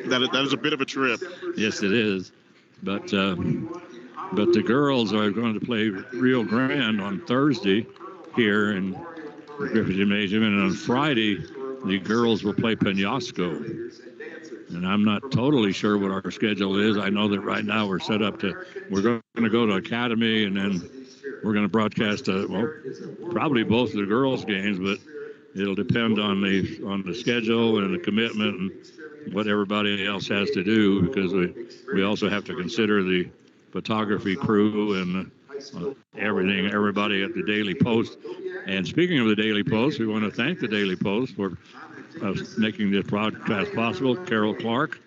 that is a bit of a trip. Yes, it is. But the girls are going to play Rio Grande on Thursday here in Griffith Gymnasium, and on Friday, the girls will play Penasco. And I'm not totally sure what our schedule is. I know that right now we're set up we're going to go to Academy, and then we're going to broadcast, probably both of the girls' games, but it'll depend on the schedule and the commitment and what everybody else has to do, because we also have to consider the photography crew and everybody at the Daily Post. And speaking of the Daily Post, we want to thank the Daily Post for making this broadcast possible. Carol Clark,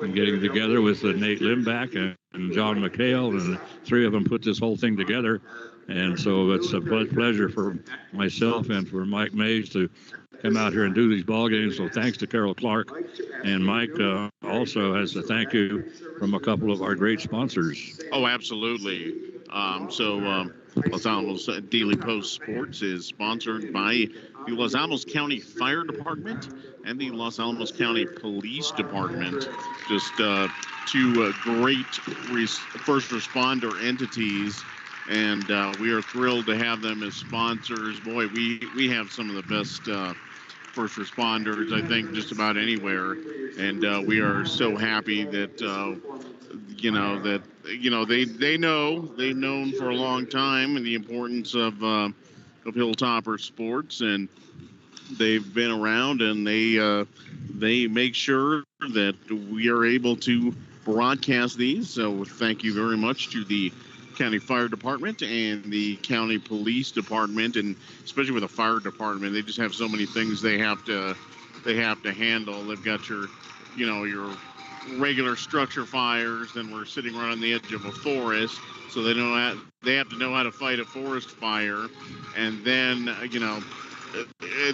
and getting together with Nate Limback and John McHale, and the 3 of them put this whole thing together. And so it's a pleasure for myself and for Mike Mays to come out here and do these ball games. So thanks to Carol Clark. And Mike also has a thank you from a couple of our great sponsors. Oh, absolutely. Los Alamos Daily Post Sports is sponsored by the Los Alamos County Fire Department and the Los Alamos County Police Department. Just 2 great first responder entities, and we are thrilled to have them as sponsors. Boy, we have some of the best first responders, I think, just about anywhere, and we are so happy that they've known for a long time and the importance of Hilltopper sports, and they've been around, and they make sure that we are able to broadcast these. So thank you very much to the County Fire Department and the County Police Department, and especially with the Fire Department, they just have so many things they have to handle. They've got your regular structure fires, then we're sitting right on the edge of a forest, so they have to know how to fight a forest fire, and then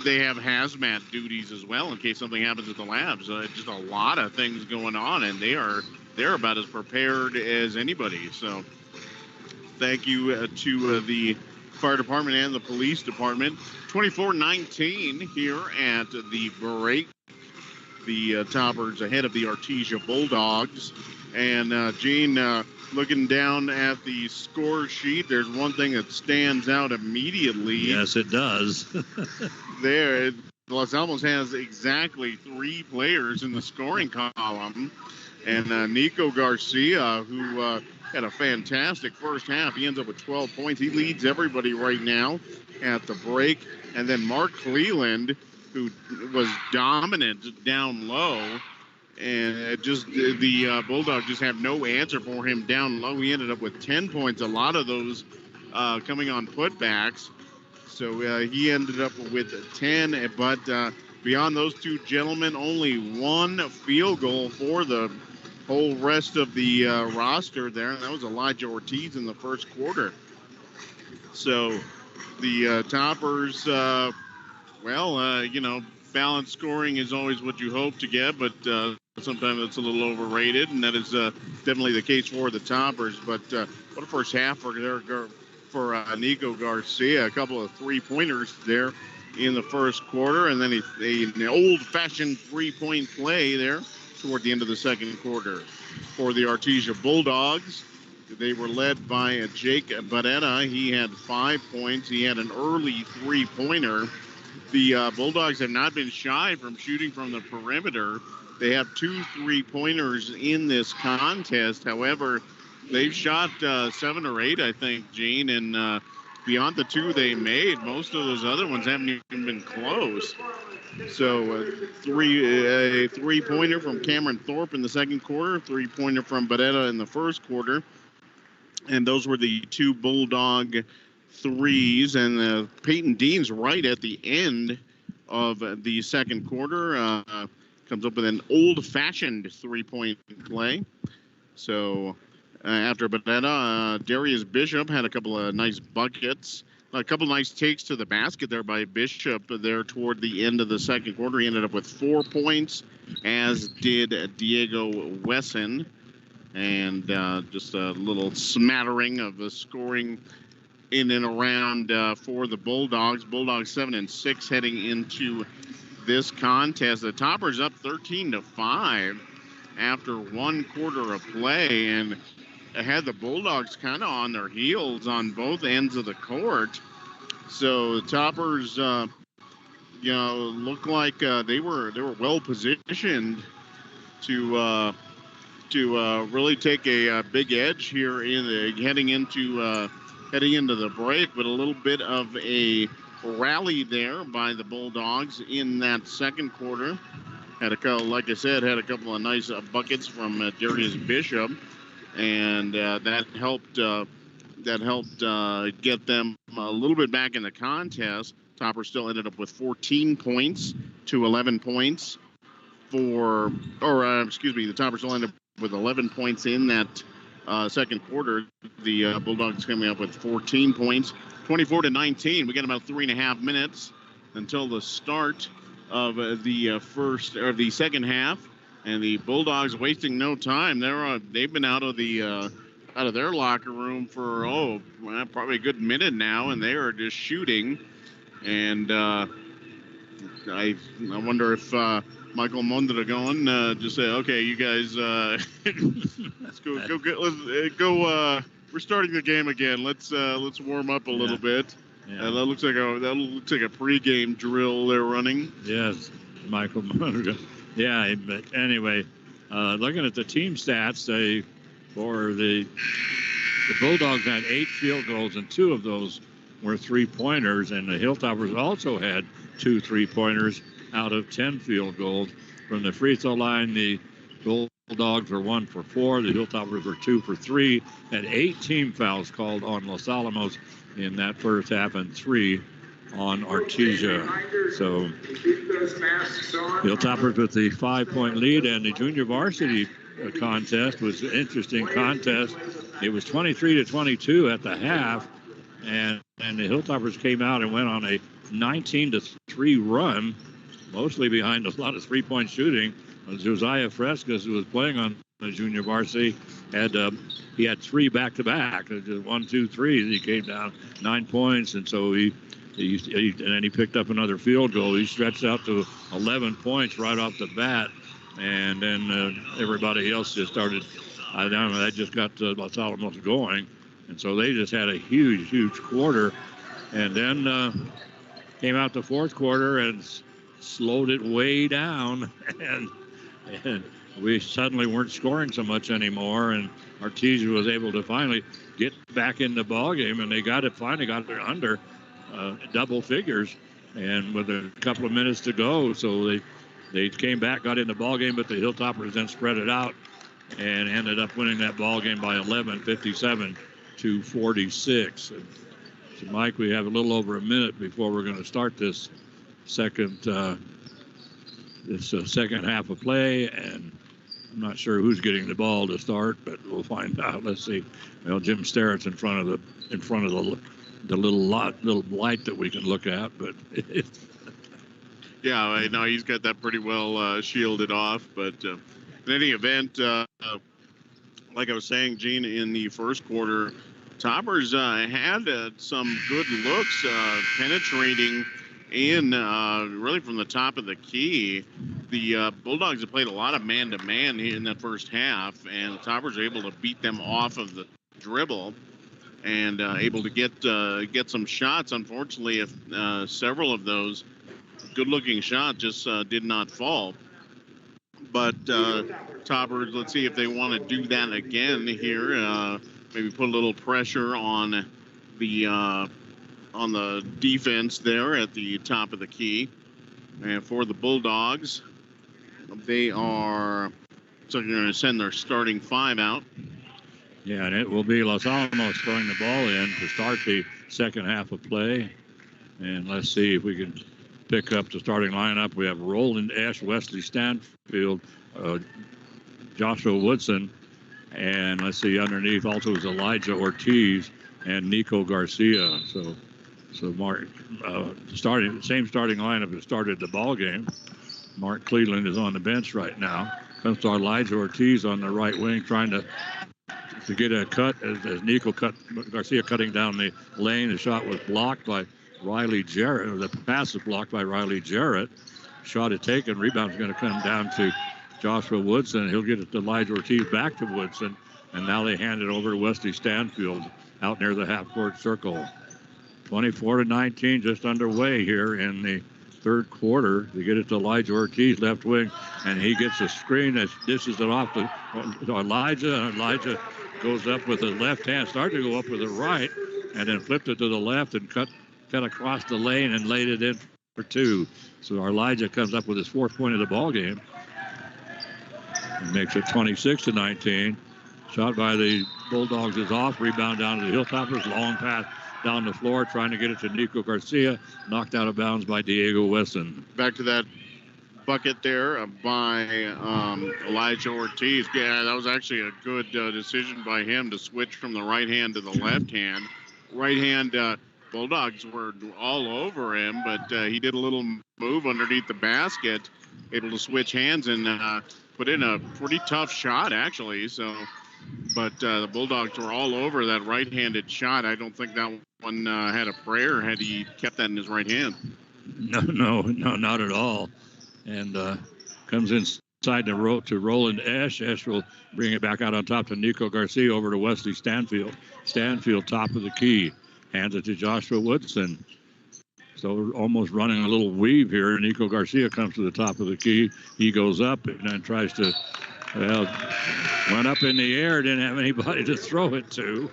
they have hazmat duties as well in case something happens at the labs. Just a lot of things going on, and they're about as prepared as anybody. So thank you to the Fire Department and the Police Department. 24-19 here at the break. The Toppers ahead of the Artesia Bulldogs. And Gene, looking down at the score sheet, there's one thing that stands out immediately. Yes, it does. There, Los Alamos has exactly 3 players in the scoring column. And Nico Garcia, who had a fantastic first half. He ends up with 12 points. He leads everybody right now at the break. And then Mark Cleland, who was dominant down low, and the Bulldogs just have no answer for him down low. He ended up with 10 points, a lot of those coming on putbacks. So he ended up with 10, but beyond those two gentlemen, only one field goal for the whole rest of the roster there, and that was Elijah Ortiz in the first quarter. So the Toppers, balanced scoring is always what you hope to get, but sometimes it's a little overrated, and that is definitely the case for the Toppers. But what a first half for Nico Garcia. A couple of three-pointers there in the first quarter, and then an old-fashioned three-point play there toward the end of the second quarter. For the Artesia Bulldogs, they were led by Jake Barrera. He had 5 points. He had an early three-pointer. The Bulldogs have not been shy from shooting from the perimeter. They have 2 three-pointers in this contest. However, they've shot 7 or 8, I think, Gene, and beyond the 2 they made, most of those other ones haven't even been close. So a three-pointer from Cameron Thorpe in the second quarter, three-pointer from Barrera in the first quarter. And those were the 2 Bulldog threes. And Peyton Dean's right at the end of the second quarter. Comes up with an old-fashioned three-point play. So after Barrera, Darius Bishop had a couple of nice buckets. A couple of nice takes to the basket there by Bishop there toward the end of the second quarter. He ended up with 4 points, as did Diego Wesson. And just a little smattering of the scoring in and around for the Bulldogs. Bulldogs 7-6 heading into this contest. The Toppers up 13-5 after 1 quarter of play, and had the Bulldogs kind of on their heels on both ends of the court. So the Toppers, look like they were well positioned to really take a big edge here heading into the break. But a little bit of a rally there by the Bulldogs in that second quarter. Like I said, had a couple of nice buckets from Darius Bishop. And that helped get them a little bit back in the contest. Toppers still ended up with 14 points to 11 points the Toppers still ended up with 11 points in that second quarter. The Bulldogs coming up with 14 points, 24-19. We got about 3.5 minutes until the start of the second half. And the Bulldogs wasting no time. They've been out of their locker room for probably a good minute now, and they are just shooting. And I wonder if Michael Mondragon just say, "Okay, you guys, let's go. We're starting the game again. Let's warm up a little bit." Yeah. That looks like a pregame drill they're running. Yes, Michael Mondragon. Yeah, but anyway, looking at the team stats, the Bulldogs had 8 field goals, and 2 of those were three-pointers, and the Hilltoppers also had 2 three-pointers out of 10 field goals. From the free throw line, the Bulldogs were 1 for 4, the Hilltoppers were 2 for 3, and 8 team fouls called on Los Alamos in that first half, and 3 on Artesia. So Hilltoppers with the 5-point lead, and the junior varsity contest was an interesting contest. It was 23-22 at the half, and the Hilltoppers came out and went on a 19-3 run, mostly behind a lot of three-point shooting. Josiah Frescas, who was playing on the junior varsity, he had 3 back-to-back, 1, 2, 3. He came down 9 points, and so and then he picked up another field goal. He stretched out to 11 points right off the bat, and then everybody else just started. I don't know, that just got Los Alamos going, and so they just had a huge quarter, and then came out the fourth quarter and slowed it way down, and we suddenly weren't scoring so much anymore, and Artesia was able to finally get back in the ball game, and they finally got it under double figures, and with a couple of minutes to go, so they came back, got in the ball game, but the Hilltoppers then spread it out and ended up winning that ball game by 11, 57-46. So, Mike, we have a little over a minute before we're going to start this second half of play, and I'm not sure who's getting the ball to start, but we'll find out. Let's see. Well, Jim Starrett's in front of the little light that we can look at, but yeah, I know he's got that pretty well shielded off. But in any event, like I was saying, Gene, in the first quarter, Toppers had some good looks penetrating in really from the top of the key. The Bulldogs have played a lot of man-to-man in that first half, and the Toppers are able to beat them off of the dribble and able to get some shots. Unfortunately, several of those good-looking shots just did not fall. But Toppers, let's see if they want to do that again here. Maybe put a little pressure on the defense there at the top of the key. And for the Bulldogs, they are going to send their starting five out. Yeah, and it will be Los Alamos throwing the ball in to start the second half of play. And let's see if we can pick up the starting lineup. We have Roland Esch, Wesley Stanfield, Joshua Woodson, and let's see, underneath also is Elijah Ortiz and Nico Garcia. So Mark, same starting lineup that started the ball game. Mark Cleveland is on the bench right now. Comes to Elijah Ortiz on the right wing, trying to get a cut as Nico Garcia cutting down the lane. The shot was blocked by Riley Jarrett, or the pass was blocked by Riley Jarrett. Shot is taken. Rebound is going to come down to Joshua Woodson. He'll get it to Elijah Ortiz, back to Woodson, and now they hand it over to Wesley Stanfield out near the half-court circle. 24-19, just underway here in the third quarter. They get it to Elijah Ortiz, left wing, and he gets a screen that dishes it off to Elijah. And Elijah goes up with his left hand, started to go up with the right, and then flipped it to the left and cut across the lane and laid it in for two. So Elijah comes up with his fourth point of the ball game and makes it 26-19. Shot by the Bulldogs is off. Rebound down to the Hilltoppers. Long pass down the floor, trying to get it to Nico Garcia. Knocked out of bounds by Diego Wesson. Back to that bucket there by Elijah Ortiz. Yeah, that was actually a good decision by him to switch from the right hand to the left hand. Right hand Bulldogs were all over him, but he did a little move underneath the basket, able to switch hands and put in a pretty tough shot, actually. So, but the Bulldogs were all over that right-handed shot. I don't think that one had a prayer had he kept that in his right hand. No, not at all. And comes inside the rope to Roland Esch. Esch will bring it back out on top to Nico Garcia, over to Wesley Stanfield. Stanfield, top of the key, hands it to Joshua Woodson. So we're almost running a little weave here. Nico Garcia comes to the top of the key. He goes up and then tries to, went up in the air, didn't have anybody to throw it to.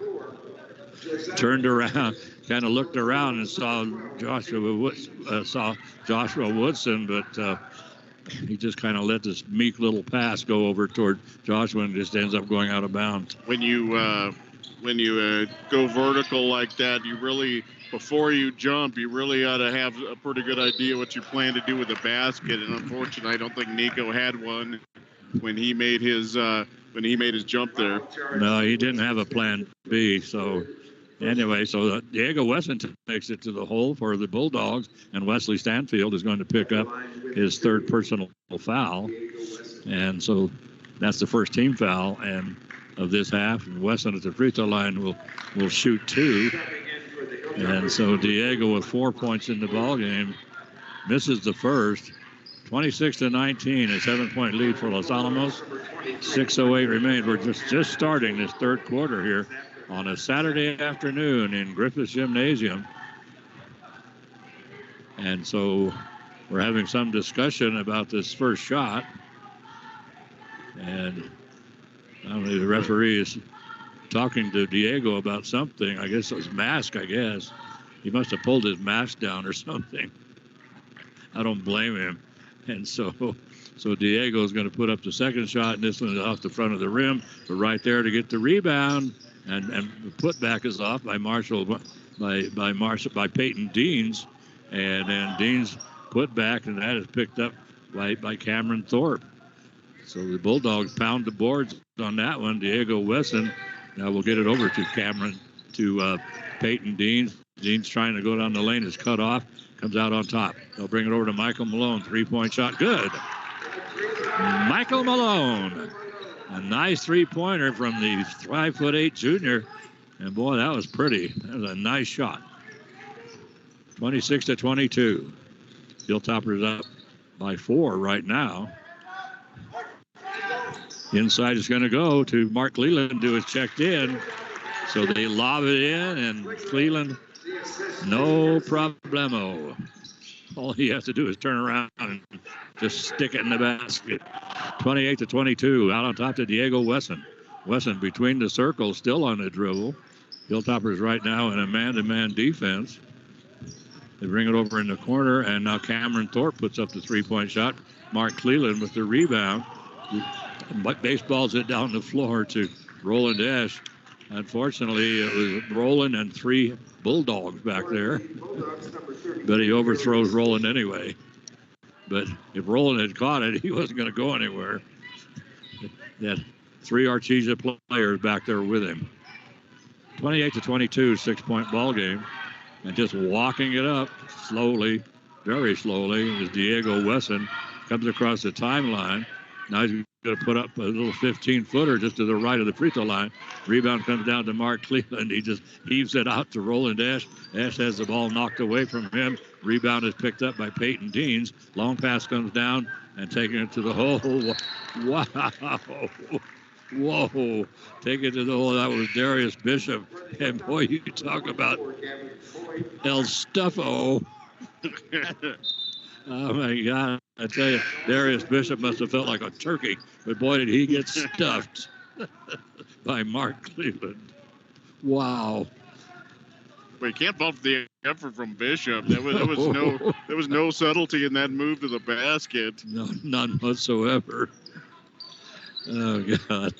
Turned around, kind of looked around and saw Joshua Woodson, but he just kind of let this meek little pass go over toward Joshua and just ends up going out of bounds. When you go vertical like that, you really, before you jump, you really ought to have a pretty good idea what you plan to do with the basket. And unfortunately, I don't think Nico had one when he made his jump there. No, he didn't have a plan B. So anyway, so Diego Wesson takes it to the hole for the Bulldogs, and Wesley Stanfield is going to pick up his third personal foul. And so that's the first team foul and of this half. And Wesson at the free throw line will shoot two. And so Diego with 4 points in the ball game misses the first. 26-19, a 7-point lead for Los Alamos. 6:08 remains. We're just starting this third quarter here on a Saturday afternoon in Griffith's Gymnasium. And so we're having some discussion about this first shot. And I don't know, the referee is talking to Diego about something. I guess it was mask, I guess. He must have pulled his mask down or something. I don't blame him. And so Diego's going to put up the second shot, and this one is off the front of the rim, but right there to get the rebound, and the putback is off by Peyton Deans, and then Deans put back, and that is picked up by Cameron Thorpe. So the Bulldogs pound the boards on that one. Diego Wesson now we'll get it over to Peyton Deans. Deans trying to go down the lane is cut off. Comes out on top. They'll bring it over to Michael Malone. 3-point shot. Good. Michael Malone. A nice three-pointer from the 5'8" junior. And, boy, that was pretty. That was a nice shot. 26-22. Hilltoppers up by 4 right now. Inside is going to go to Mark Cleland, who is checked in. So they lob it in, and Cleland, no problemo. All he has to do is turn around and just stick it in the basket. 28-22, out on top to Diego Wesson. Wesson between the circles, still on the dribble. Hilltoppers right now in a man-to-man defense. They bring it over in the corner, and now Cameron Thorpe puts up the three-point shot. Mark Cleland with the rebound. Baseballs it down the floor to Roland Esch. Unfortunately, it was Roland and 3 Bulldogs back there. But he overthrows Roland anyway. But if Roland had caught it, he wasn't going to go anywhere. That 3 Artesia players back there with him. 28-22, 6-point ball game. And just walking it up slowly, very slowly, is Diego Wesson. Comes across the timeline. Now he's going to put up a little 15-footer just to the right of the free throw line. Rebound comes down to Mark Cleland. He just heaves it out to Roland Esch. Esch has the ball knocked away from him. Rebound is picked up by Peyton Deans. Long pass comes down and taking it to the hole. Wow. Whoa. Take it to the hole. That was Darius Bishop. And boy, you can talk about El Stuffo. Oh, my God. I tell you, Darius Bishop must have felt like a turkey. But, boy, did he get stuffed by Mark Cleveland. Wow. We can't bump the effort from Bishop. There was no subtlety in that move to the basket. No, none whatsoever. Oh, God.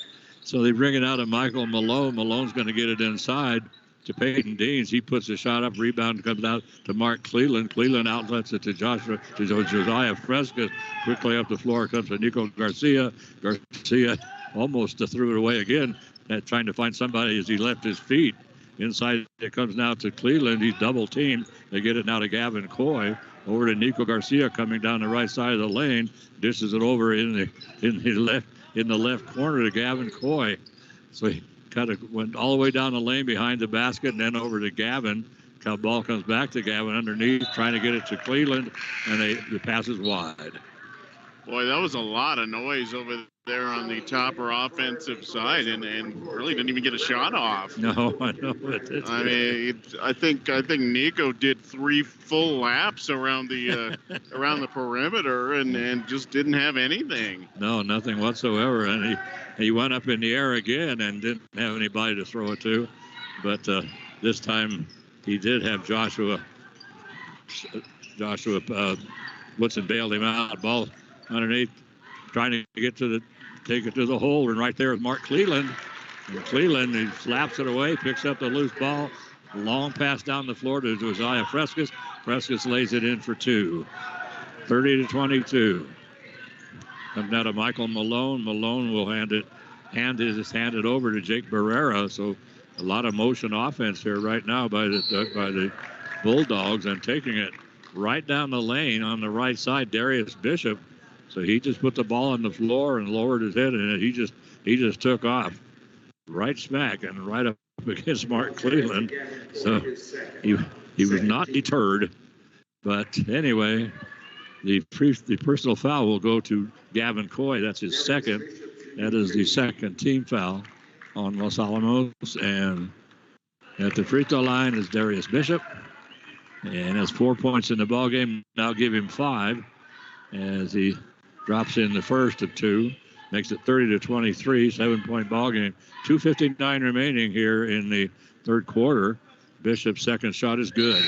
So they bring it out of Michael Malone. Malone's going to get it inside to Peyton Deans. He puts the shot up. Rebound comes out to Mark Cleland. Cleland outlets it to Josiah Frescas. Quickly up the floor comes to Nico Garcia. Garcia almost threw it away again, trying to find somebody as he left his feet. Inside it comes now to Cleland. He's double teamed. They get it now to Gavin Coy. Over to Nico Garcia coming down the right side of the lane. Dishes it over in the left corner to Gavin Coy. So he kind of went all the way down the lane behind the basket and then over to Gavin. The ball comes back to Gavin underneath, trying to get it to Cleland, and the pass is wide. Boy, that was a lot of noise over there on the Topper offensive side, and really didn't even get a shot off. No, I know it. I mean, I think Nico did 3 full laps around the around the perimeter, and just didn't have anything. No, nothing whatsoever, and he went up in the air again and didn't have anybody to throw it to, but this time he did have Joshua Woodson bailed him out. Ball underneath, trying to take it to the hole, and right there is Mark Cleland. And Cleland, he slaps it away, picks up the loose ball. Long pass down the floor to Josiah Frescas. Frescas lays it in for 2. 30-22. Comes now to Michael Malone. Malone will hand it over to Jake Barrera. So a lot of motion offense here right now by the Bulldogs, and taking it right down the lane on the right side, Darius Bishop. So he just put the ball on the floor and lowered his head, and he just took off right smack and right up against Mark Cleveland. So he was not deterred. But anyway, the personal foul will go to Gavin Coy. That's his second. That is the second team foul on Los Alamos. And at the free throw line is Darius Bishop. And has 4 points in the ball game. Now give him 5 as he drops in the first of 2. makes it 30-23, 7-point ball game. 2:59 remaining here in the third quarter. Bishop's second shot is good.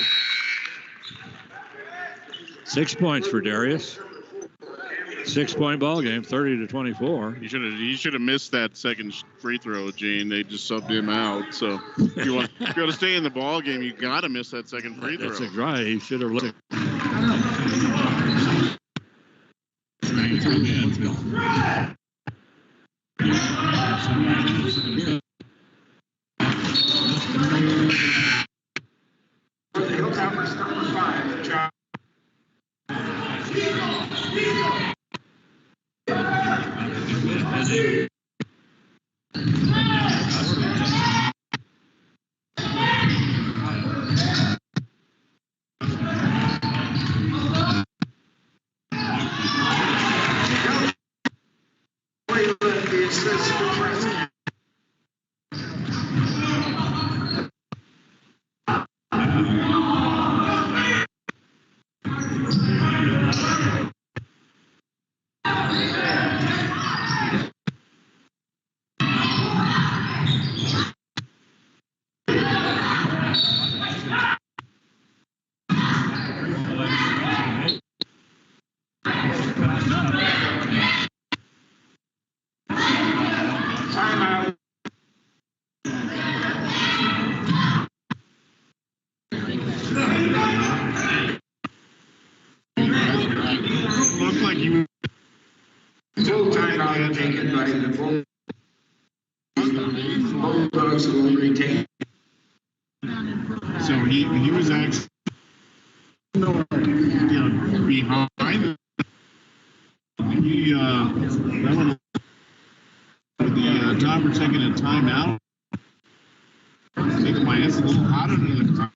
6 points for Darius. 6-point ball game, 30-24. He should have missed that second free throw, Gene. They just subbed him out. So if you want to stay in the ball game, you got to miss that second free throw. That's right. He should have looked. Hilltoppers number 5, John. Bulldogs will retain. So he was actually behind. He the Topper taking a timeout. Taking my ass a little hotter than the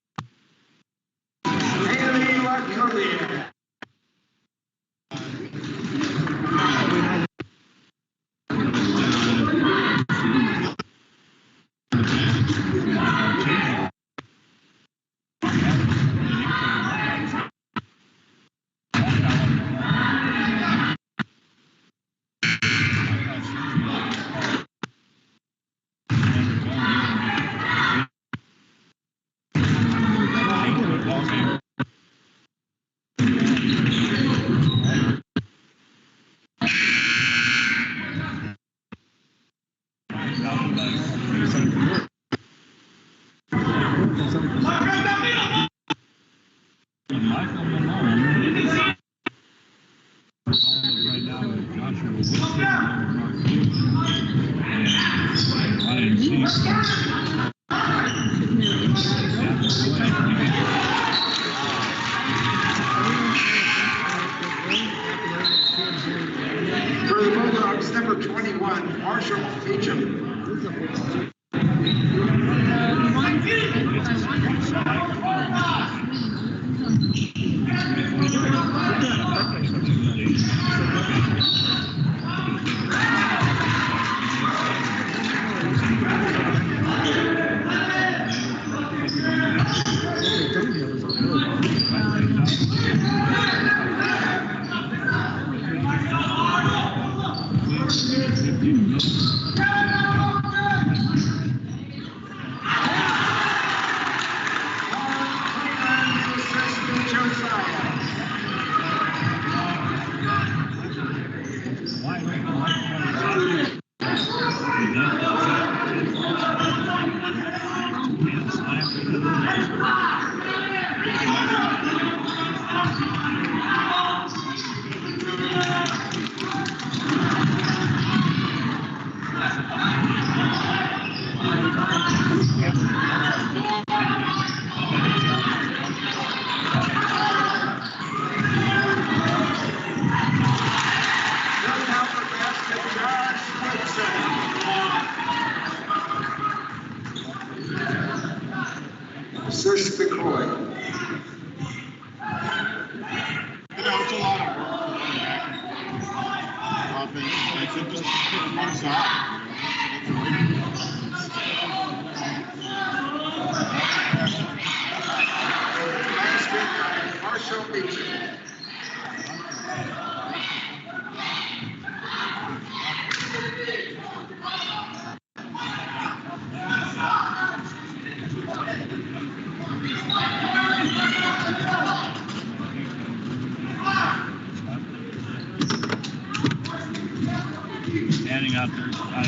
out there. I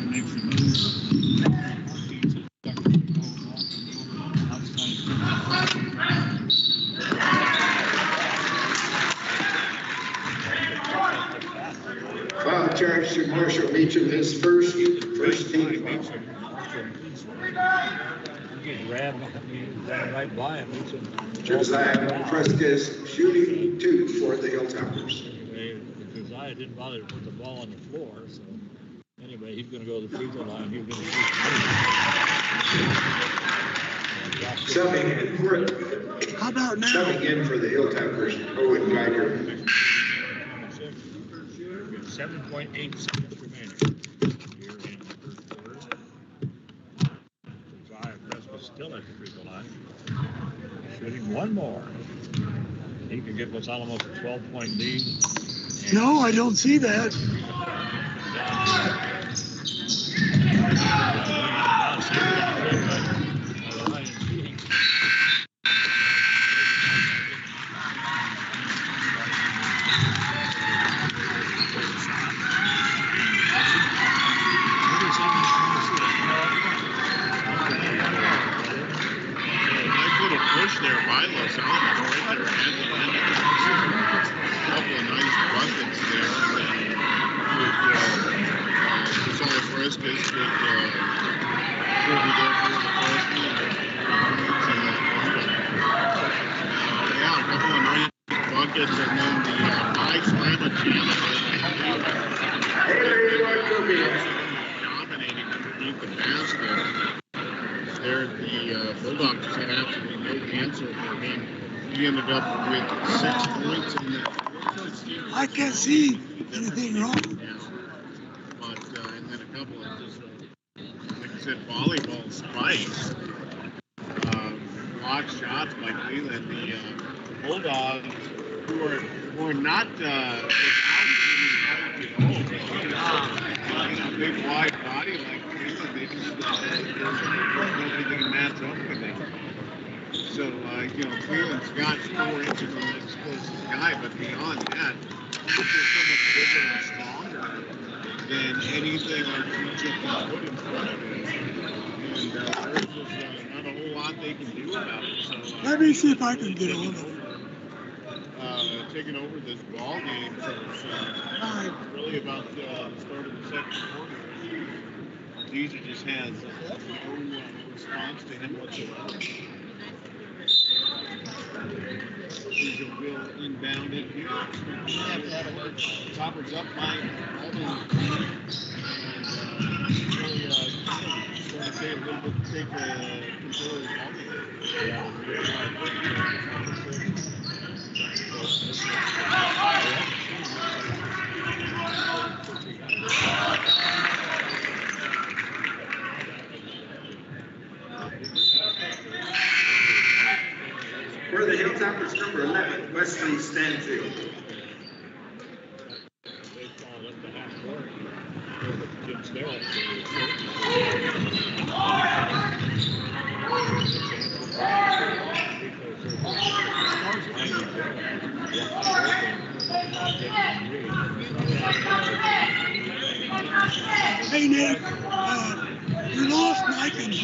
makes the move. Foul charge to Marshall Meacham, his first team foul. Ran right by him. Josiah Fresquez shooting 2 for the Hilltoppers. Josiah didn't bother to put the ball on the floor, so anyway, he's going to go to the free throw line. He's going to shoot. Subbing in for How about now? Subbing in for the Hilltoppers, Owen Geiger. 7.8 seconds remaining here in the first quarter. Josiah Fresquez still at the free throw line. Shooting one more. He could give Los Alamos a 12-point lead. No, I don't see that. Push there by Los Alamos right there at the end. A couple of nice buckets there. Josiah Fresquez could be there for the freshman. Yeah, a couple of nice buckets, and then the high slam of dominating underneath the basket. There, the Bulldogs just had absolutely no answer for him. He ended up with 6 points in the 16. I can't see anything wrong. Yeah. But, and then a couple of just, like I said, volleyball spikes. Blocked shots by Cleveland. The Bulldogs, who are not without any height at all. A big wide body like Cleveland, they just nobody can match up with them. So, Cleveland's got 4 inches of an explosive guy, but beyond that, he's just so much bigger and stronger than anything Artesia can put in front of him. And there's just not a whole lot they can do about it. So, Let me see if I can get on it. Taking over this ball game, so it's really about the start of the second quarter. Artesia just has no response to him whatsoever. Artesia will inbound it here. Toppers up by Alden. And really trying to say a little bit, take control of the ball game. For the Hilltoppers, number 11, Wesley Stanfield. Hey, Nick, you lost Mike and G.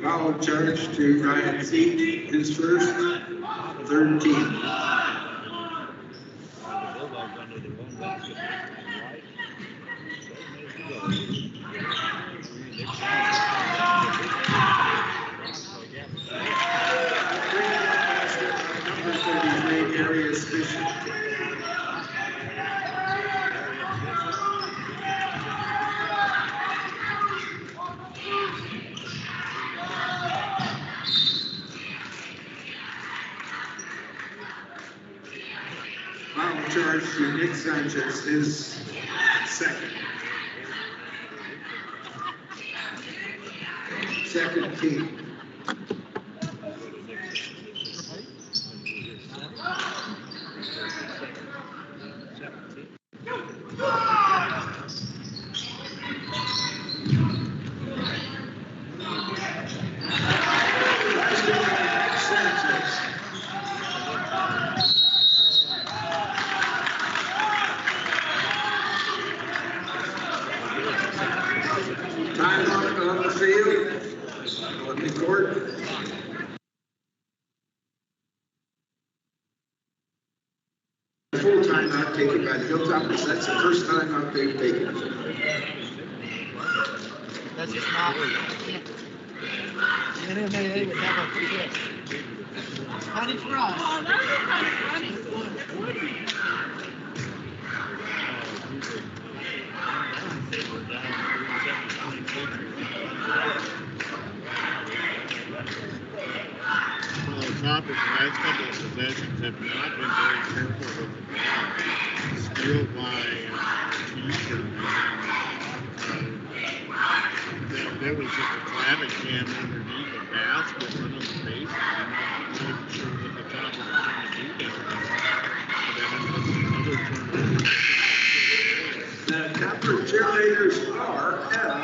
Foul charge to Ryan Seat, his first, 13. Number 33, Arias Bishop. Foul charge to Nick Sanchez, his second. second team. Timeout on the field, on the court. Full timeout taken by the Hilltoppers. That's the first timeout they've taken. That's just not. The NMAA would have a fit. Honey Frost. Well, the Toppers, the last couple of possessions have not been very careful with the ball. Steal by Artesia. There was just a traffic jam underneath the basket, running the base. I'm not even sure what the Toppers are going to do down there. The Topper cheerleaders are LA.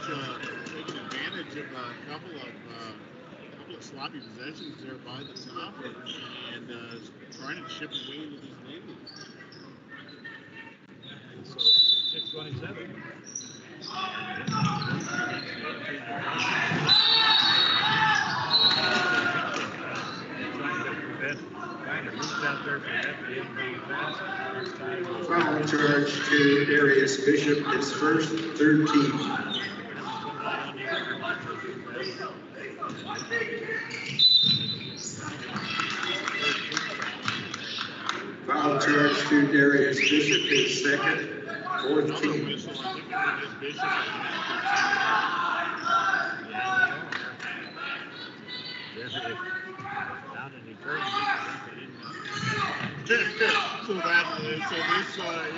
Taking advantage of a couple of sloppy possessions there by the top and trying to chip away with these ladies. So 6:27. Trying to reach out there for that inbound pass. Foul charge to Darius Bishop, his first, third team. Foul charge to Darius Bishop, his second, fourth team. So this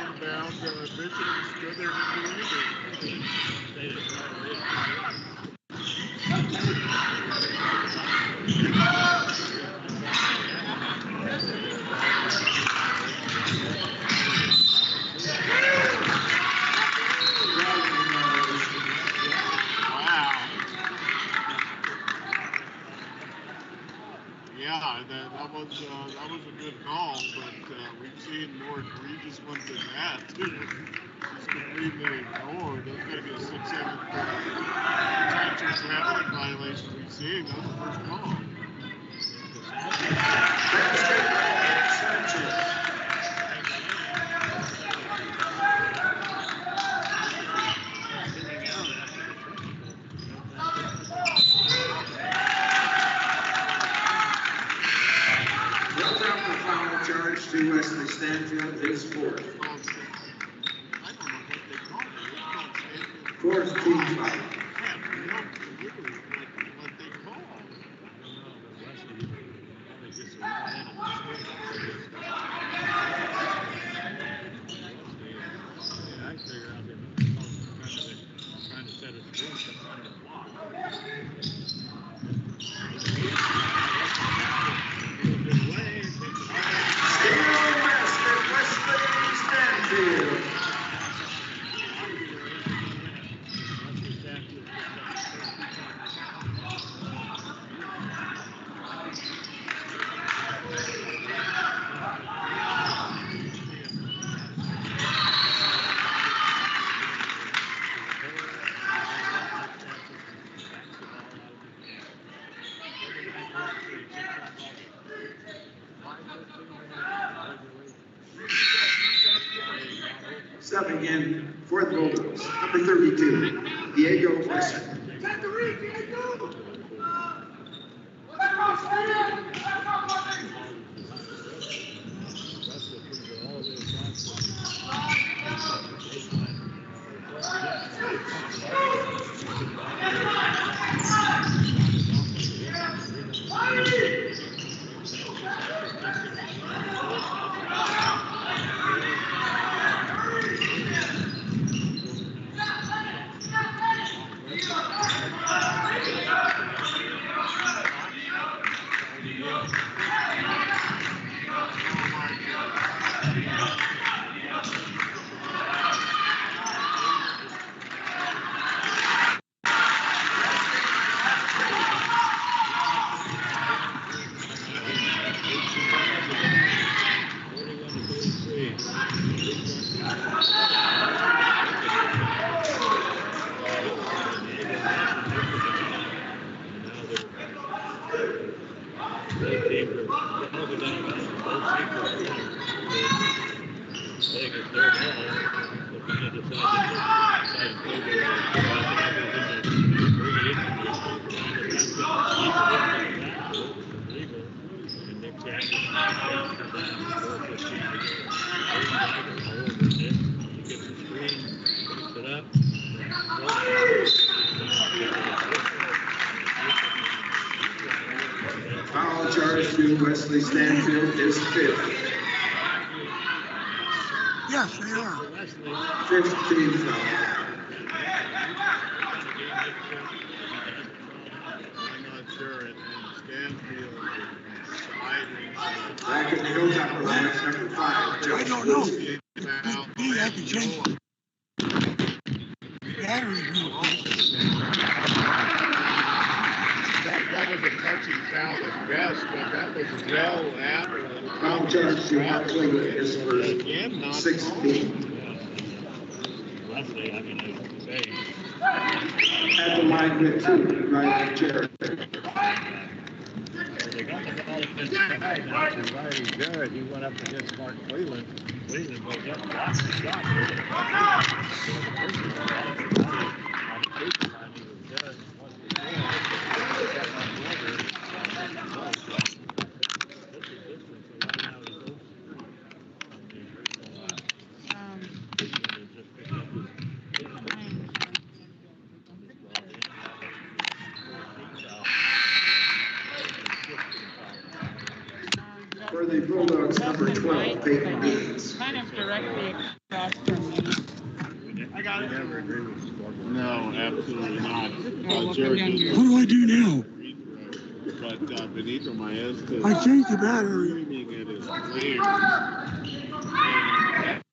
inbound Bishop is good there to do anything. That was a good call, but we've seen more egregious ones than that. Just completely ignored. Those got to be a 6-7 traffic violation we've seen. That was the first call. Charge to Wesley Stanfield, his fourth. Fourth team foul. Subbing in for the Bulldogs, number 32, Diego Wesson. Foul charge to Wesley Stanfield is fifth. Yes, they are. 15 foul. I'm not sure. And Stanfield is Back in the Hilltopper lineup, number 5. I don't know. sliding. Maybe I can change battery real quick. That was a touchy foul at best, but that was well after the Foul charge to Mark Klingler is first. again, not 16. At the line with 2, Ryan Jarrett. They got the ball in Riley Jarrett. He went up against Mark Cleveland. Cleveland goes up, blocks the shot. On the first line, he was dead once For the Bulldogs, number 12, Peyton Beans. Kind of directly across from me. I got it. Never agree with score. No, absolutely not. Well, Jared what did What do I do now? but Benito Maestas I changed the battery. screaming at his players. And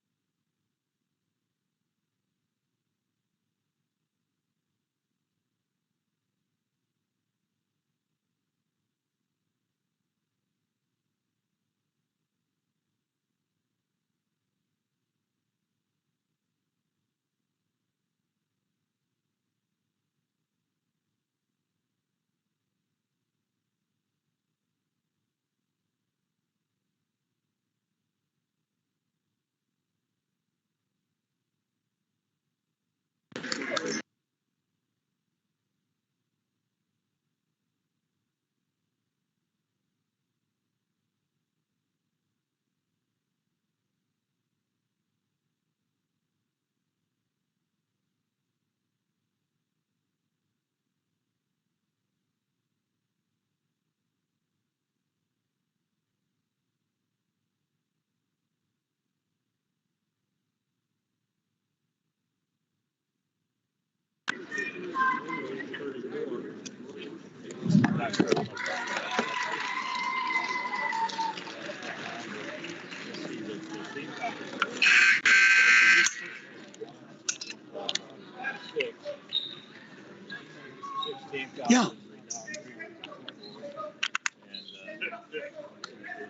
Yeah.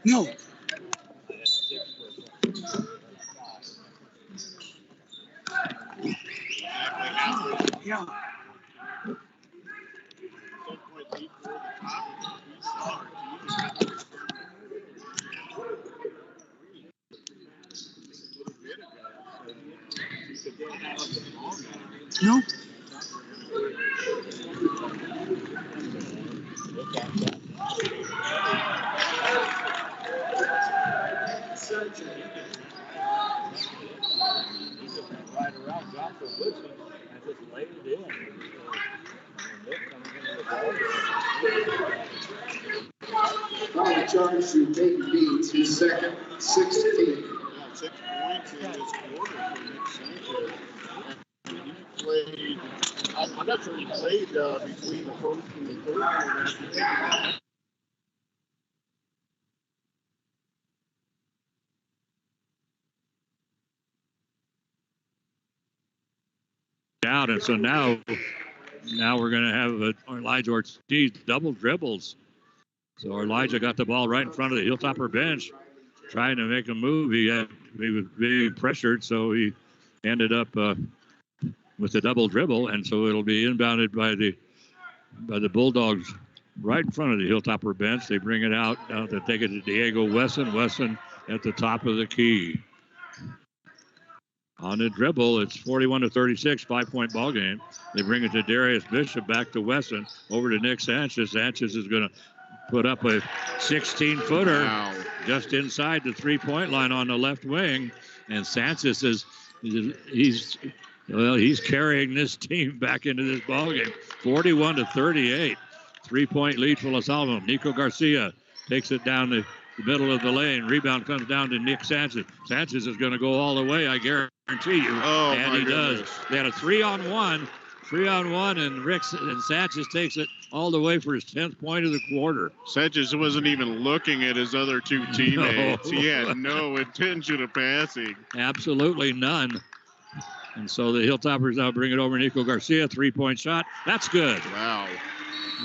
No. Yeah. No. Right around Johnson Woodson and just laid it in. Foul charge to Peyton Beans, his second, 16. 6 points in this quarter for Nick Sanchez. And he played, I'm not sure he played between the first and the third quarter. Out, and so now we're going to have Elijah Ortiz double dribbles. So Elijah got the ball right in front of the Hilltopper bench, trying to make a move. He was being pressured, so he ended up with the double dribble, and so it'll be inbounded by the Bulldogs right in front of the Hilltopper bench. They bring it out to take it to Diego Wesson. Wesson at the top of the key. On the dribble, it's 41-36, 5-point ball game. They bring it to Darius Bishop, back to Wesson, over to Nick Sanchez. Sanchez is going to put up a 16-footer just inside the three-point line on the left wing. And Sanchez he's carrying this team back into this ball game. 41-38, 3-point lead for Los Alamos. Nico Garcia takes it down the middle of the lane. Rebound comes down to Nick Sanchez. Sanchez is going to go all the way, I guarantee you. Oh, and he does. They had a 3-on-1, and Sanchez takes it all the way for his 10th point of the quarter. Sanchez wasn't even looking at his other two teammates. No. He had no intention of passing. Absolutely none. And so the Hilltoppers now bring it over. Nico Garcia, 3-point shot. That's good. Wow.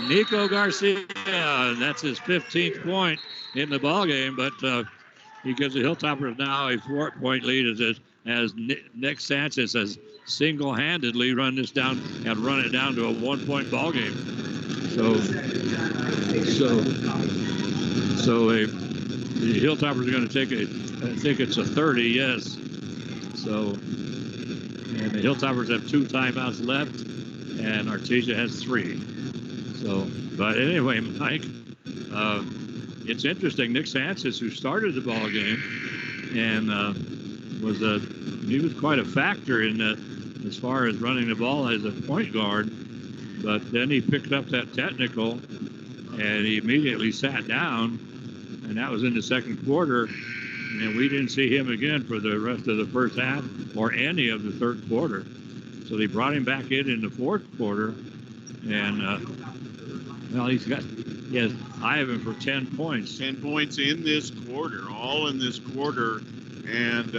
Nico Garcia, that's his 15th point in the ball game, but he gives the Hilltoppers now a 4-point lead as Nick Sanchez has single-handedly run it down to a 1-point ball game. So the Hilltoppers are going to take I think it's a 30, yes. So, and the Hilltoppers have 2 timeouts left, and Artesia has 3. So, but anyway, Mike, it's interesting. Nick Sanchez, who started the ball game, and he was quite a factor in as far as running the ball as a point guard. But then he picked up that technical, and he immediately sat down, and that was in the second quarter. And we didn't see him again for the rest of the first half or any of the third quarter. So they brought him back in the fourth quarter, and I have him for 10 points. 10 points in this quarter, all in this quarter, and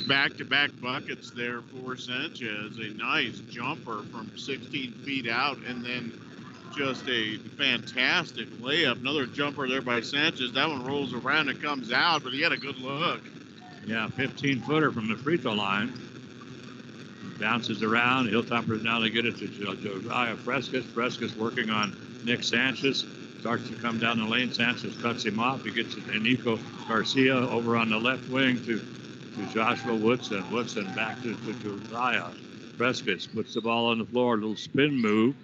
back-to-back buckets there for Sanchez. A nice jumper from 16 feet out, and then just a fantastic layup. Another jumper there by Sanchez. That one rolls around and comes out, but he had a good look. Yeah, 15-footer from the free throw line. Bounces around. Hilltoppers now they get it to Josiah Frescas. Frescas working on Nick Sanchez. Starts to come down the lane. Sanchez cuts him off. He gets it to Nico Garcia over on the left wing to Joshua Woodson. Woodson back to Josiah. Frescas puts the ball on the floor. A little spin move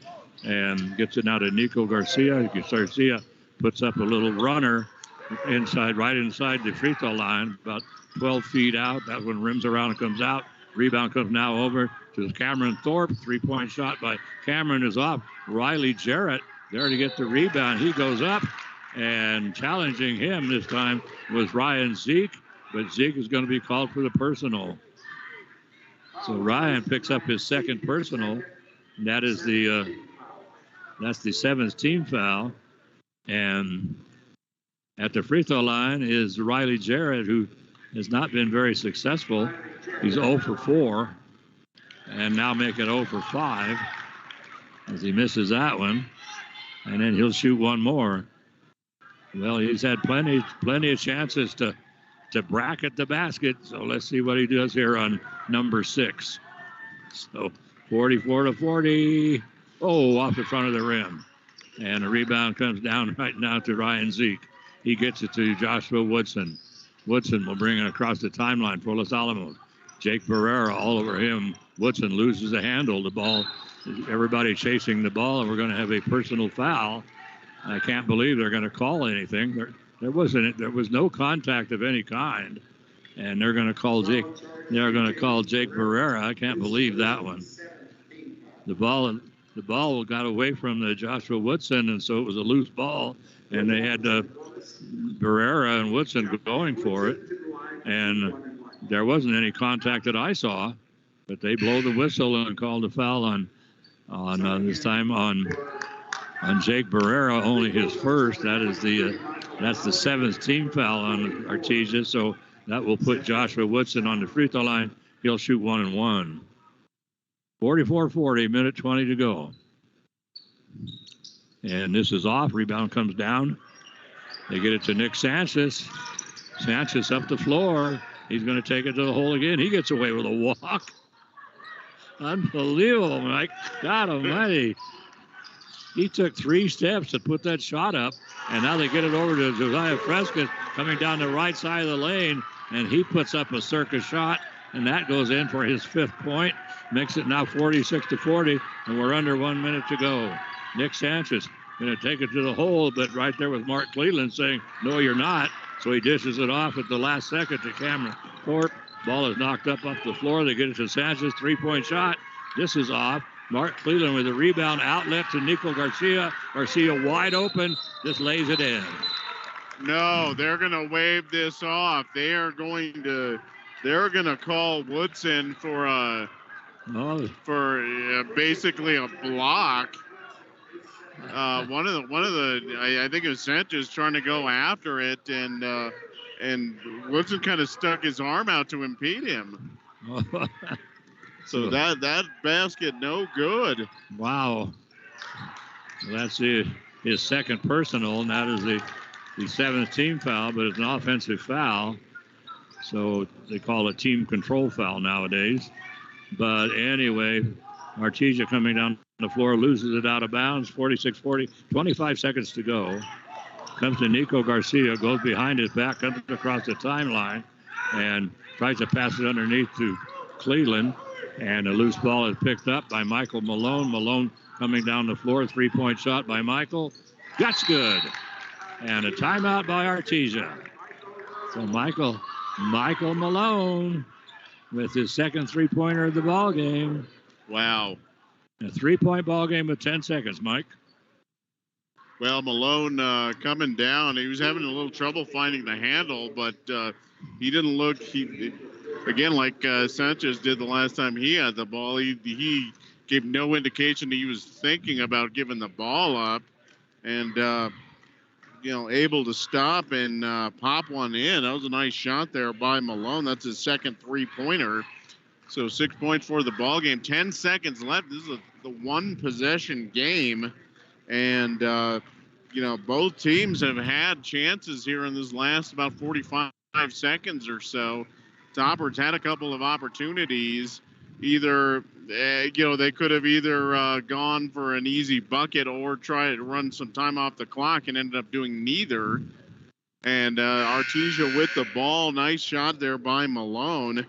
and gets it now to Nico Garcia. Garcia puts up a little runner right inside the free throw line, about 12 feet out. That one rims around and comes out. Rebound comes now over to Cameron Thorpe. 3-point shot by Cameron is off. Riley Jarrett there to get the rebound. He goes up, and challenging him this time was Ryan Zeke, but Zeke is going to be called for the personal. So Ryan picks up his second personal, and that is that's the 7th team foul. And at the free throw line is Riley Jarrett, who has not been very successful. He's 0 for 4, and now make it 0 for 5 as he misses that one. And then he'll shoot one more. Well, he's had plenty of chances to bracket the basket. So let's see what he does here on number 6. So 44-40. Oh, off the front of the rim. And the rebound comes down right now to Ryan Zeke. He gets it to Joshua Woodson. Woodson will bring it across the timeline for Los Alamos. Jake Barrera all over him. Woodson loses the handle. The ball, everybody chasing the ball, and we're going to have a personal foul. I can't believe they're going to call anything. There was no contact of any kind, and they're going to call Jake Barrera. I can't believe that one. The ball got away from the Joshua Woodson, and so it was a loose ball, and they had Barrera and Woodson going for it, and there wasn't any contact that I saw, but they blow the whistle and called a foul on this time on Jake Barrera, only his first. That's the 7th team foul on Artesia, so that will put Joshua Woodson on the free throw line. He'll shoot 1 and 1. 44-40, minute 20 to go. And this is off. Rebound comes down. They get it to Nick Sanchez. Sanchez up the floor. He's going to take it to the hole again. He gets away with a walk. Unbelievable, Mike. God almighty. He took 3 steps to put that shot up, and now they get it over to Josiah Fresca coming down the right side of the lane, and he puts up a circus shot, and that goes in for his 5th point. Makes it now 46-40, and we're under 1 minute to go. Nick Sanchez going to take it to the hole, but right there with Mark Cleveland saying, no, you're not. So he dishes it off at the last second to Cameron Thorpe. Ball is knocked up off the floor. They get it to Sanchez. 3-point shot. This is off. Mark Cleveland with a rebound outlet to Nico Garcia. Garcia wide open. Just lays it in. No, they're going to wave this off. They're going to call Woodson for basically a block. One of the I think it was Sanchez trying to go after it, and Woodson kind of stuck his arm out to impede him. So that basket no good. Wow. Well, that's his 2nd personal, and that is the 7th team foul, but it's an offensive foul. So they call it team control foul nowadays. But anyway, Artesia coming down the floor, loses it out of bounds, 46-40, 25 seconds to go. Comes to Nico Garcia, goes behind his back, comes across the timeline, and tries to pass it underneath to Cleveland. And a loose ball is picked up by Michael Malone. Malone coming down the floor, 3-point shot by Michael. That's good. And a timeout by Artesia. So Michael Malone with his 2nd 3-pointer of the ball game. Wow. A 3-point ball game with 10 seconds, Mike. Well, Malone coming down. He was having a little trouble finding the handle, but he didn't look. Again, like Sanchez did the last time he had the ball, he gave no indication that he was thinking about giving the ball up, and able to stop and pop one in. That was a nice shot there by Malone. That's his 2nd 3-pointer. So 6 points for the ball game. 10 seconds left. This is the 1-possession game, and both teams have had chances here in this last about 45 seconds or so. Toppers had a couple of opportunities. Either, they could have either gone for an easy bucket or try to run some time off the clock, and ended up doing neither. And Artesia with the ball. Nice shot there by Malone.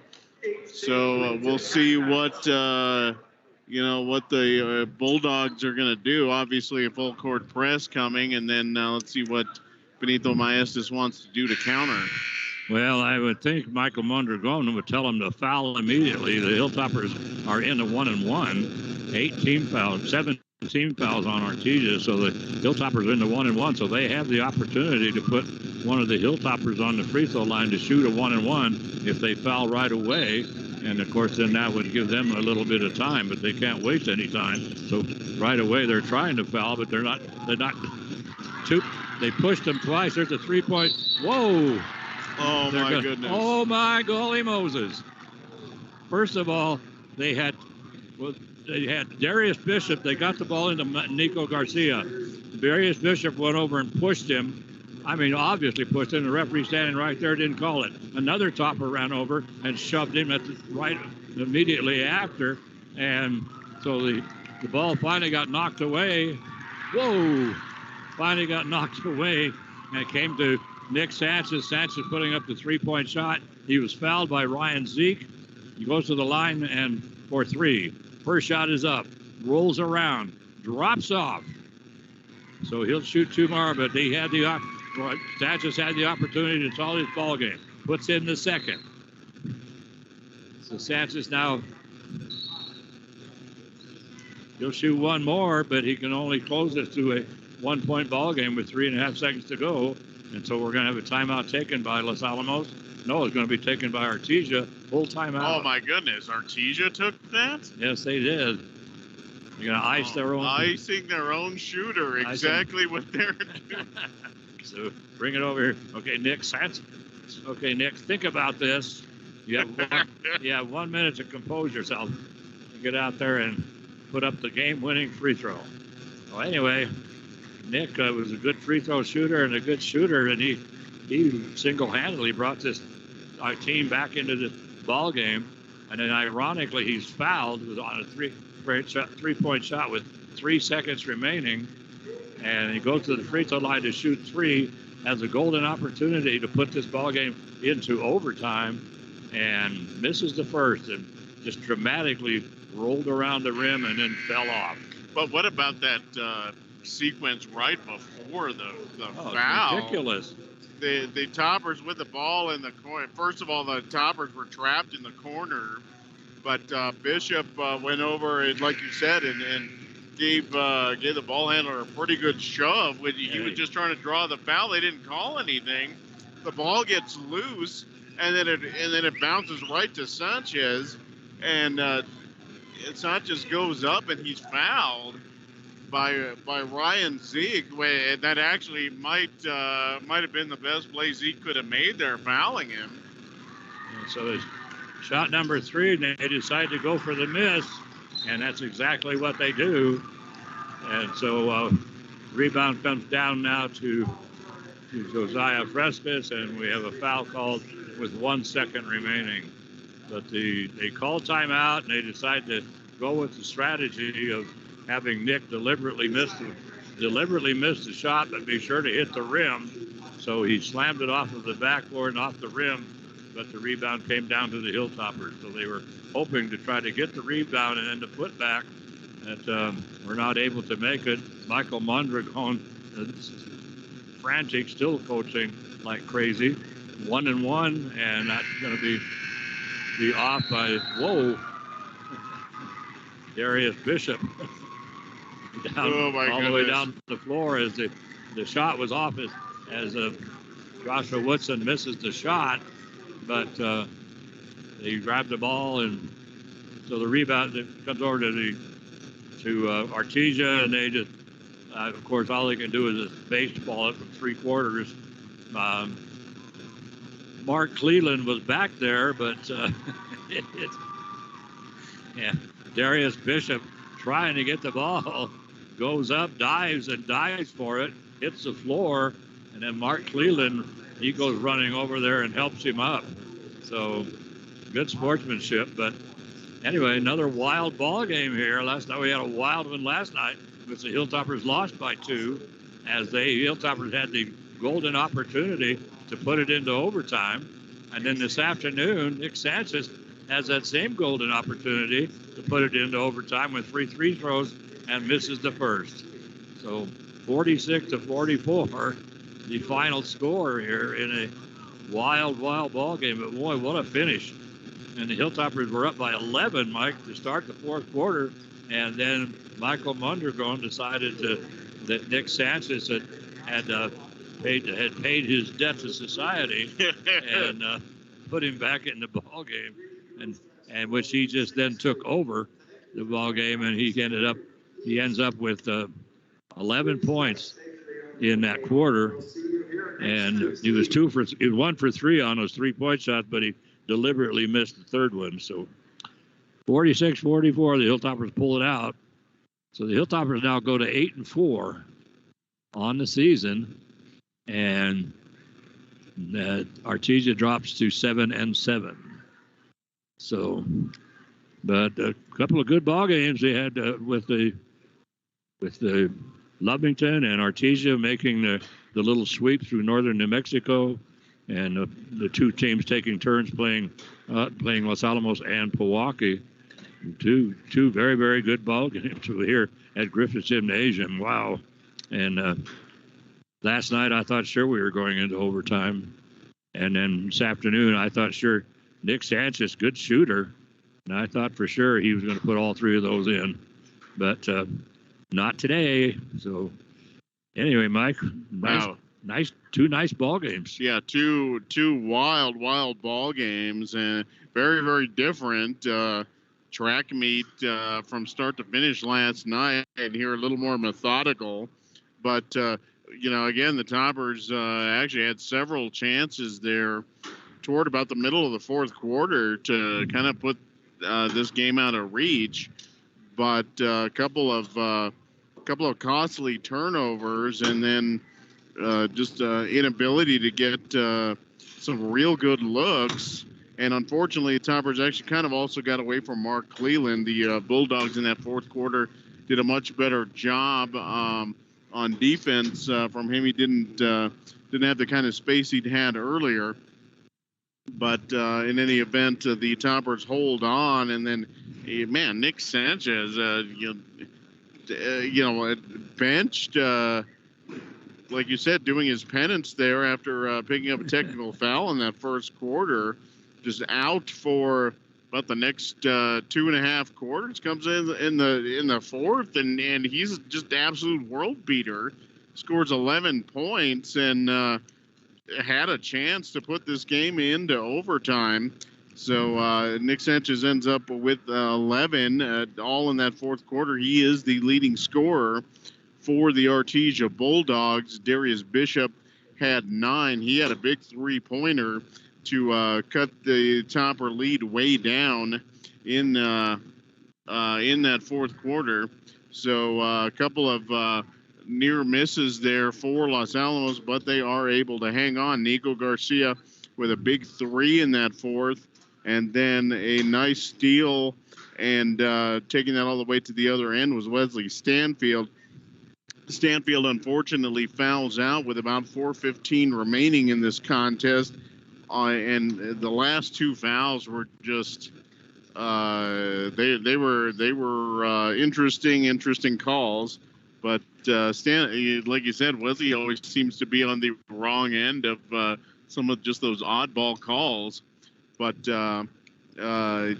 So we'll see what the Bulldogs are going to do. Obviously, a full court press coming, and then let's see what Benito Maestas wants to do to counter. Well, I would think Michael Mondragon would tell them to foul immediately. The Hilltoppers are in the 1-1. 7 team fouls on Artesia, so the Hilltoppers are in the 1-1. So they have the opportunity to put one of the Hilltoppers on the free throw line to shoot a 1-1 if they foul right away. And of course, then that would give them a little bit of time, but they can't waste any time. So right away, they're trying to foul, but they're not. They pushed them twice. There's a 3-point. Whoa. Oh, my goodness. Oh, my golly Moses. First of all, they had Darius Bishop. They got the ball into Nico Garcia. Darius Bishop went over and pushed him. I mean, obviously pushed him. The referee standing right there didn't call it. Another topper ran over and shoved him right immediately after. And so the ball finally got knocked away. Whoa. Finally got knocked away. And it came to Nick Sanchez. Sanchez putting up the 3-point shot. He was fouled by Ryan Zeke. He goes to the line and for 3. First shot is up. Rolls around. Drops off. So he'll shoot 2 more, but Sanchez had the opportunity to solve his ball game. Puts in the 2nd. So Sanchez now, he'll shoot 1 more, but he can only close it to a 1-point ball game with 3.5 seconds to go. And so we're going to have a timeout taken by Los Alamos. No, it's going to be taken by Artesia. Full timeout. Oh, my goodness. Artesia took that? Yes, they did. They're going to ice their own. Icing their own shooter. Exactly what they're doing. So bring it over here. Okay, Nick. Okay, Nick, think about this. You have 1 minute to compose yourself. Get out there and put up the game-winning free throw. Well, anyway, Nick was a good free throw shooter and a good shooter, and he single-handedly brought this team back into the ball game. And then, ironically, he's fouled on a three-point shot with 3 seconds remaining, and he goes to the free throw line to shoot 3, has a golden opportunity to put this ball game into overtime, and misses the first, and just dramatically rolled around the rim and then fell off. But what about that sequence right before the foul? It's ridiculous. The Toppers with the ball in the corner. First of all, the Toppers were trapped in the corner, but Bishop went over and, like you said, and gave the ball handler a pretty good shove. He was just trying to draw the foul. They didn't call anything. The ball gets loose, and then it bounces right to Sanchez, and Sanchez goes up and he's fouled by Ryan Zeke. That actually might have been the best play Zeke could have made there, fouling him. And so it's shot number 3, and they decide to go for the miss, and that's exactly what they do. And so rebound comes down now to Josiah Frescas, and we have a foul called with 1 second remaining. But they call timeout, and they decide to go with the strategy of having Nick deliberately miss the shot, but be sure to hit the rim. So he slammed it off of the backboard and off the rim, but the rebound came down to the Hilltoppers. So they were hoping to try to get the rebound and then the putback, that were not able to make it. Michael Mondragon, frantic, still coaching like crazy. 1-1, and that's going to be off by, Darius Bishop. All the way down the floor as the shot was off as Joshua Woodson misses the shot, but they grabbed the ball, and so the rebound comes over to Artesia, and they just of course all they can do is just baseball it from 3/4. Mark Cleland was back there, but Darius Bishop trying to get the ball, goes up, dives for it, hits the floor, and then Mark Cleland, he goes running over there and helps him up. So good sportsmanship. But anyway, another wild ball game here. Last night we had a wild one last night, which the Hilltoppers lost by 2, as Hilltoppers had the golden opportunity to put it into overtime. And then this afternoon, Nick Sanchez has that same golden opportunity to put it into overtime with 3 free throws and misses the first. So 46-44, the final score here in a wild ball game. But boy, what a finish. And the Hilltoppers were up by 11, Mike, to start the 4th quarter. And then Michael Mondragon decided that Nick Sanchez had paid his debt to society and put him back in the ball game, and which he just then took over the ball game, and he ends up with 11 points in that quarter, and he was 1 for 3 on those 3-point shots, but he deliberately missed the third one. So 46-44, the Hilltoppers pull it out. So the Hilltoppers now go to 8-4 on the season, and Artesia drops to 7-7. So, but a couple of good ball games they had with the Lovington and Artesia making the little sweep through northern New Mexico, and the 2 teams taking turns playing Los Alamos and Pewaukee. Two very, very good ball games here at Griffith Gymnasium. Wow. And last night I thought sure we were going into overtime. And then this afternoon I thought sure Nick Sanchez, good shooter, and I thought for sure he was going to put all 3 of those in. But not today. So anyway, Mike, two nice ball games. Yeah, two wild ball games, and very, very different. Track meet from start to finish last night, and here a little more methodical. But, again, the Toppers actually had several chances there toward about the middle of the 4th quarter to kind of put this game out of reach. But a couple of costly turnovers, and then just inability to get some real good looks. And unfortunately, the Toppers actually kind of also got away from Mark Cleland. The Bulldogs in that 4th quarter did a much better job on defense from him. He didn't have the kind of space he'd had earlier. But in any event, the Toppers hold on, and then, man, Nick Sanchez, benched, like you said, doing his penance there after picking up a technical foul in that first quarter, just out for about the next 2.5 quarters. Comes in the fourth, and he's just absolute world beater. Scores 11 points and had a chance to put this game into overtime. So Nick Sanchez ends up with 11, all in that fourth quarter. He is the leading scorer for the Artesia Bulldogs. Darius Bishop had 9. He had a big three-pointer to cut the Topper lead way down in that fourth quarter. So a couple of near misses there for Los Alamos, but they are able to hang on. Nico Garcia with a big 3 in that fourth, and then a nice steal, and taking that all the way to the other end was Wesley Stanfield. Stanfield unfortunately fouls out with about 4:15 remaining in this contest, and the last 2 fouls were just they were interesting calls. But Stan, like you said, Wesley always seems to be on the wrong end of some of just those oddball calls. But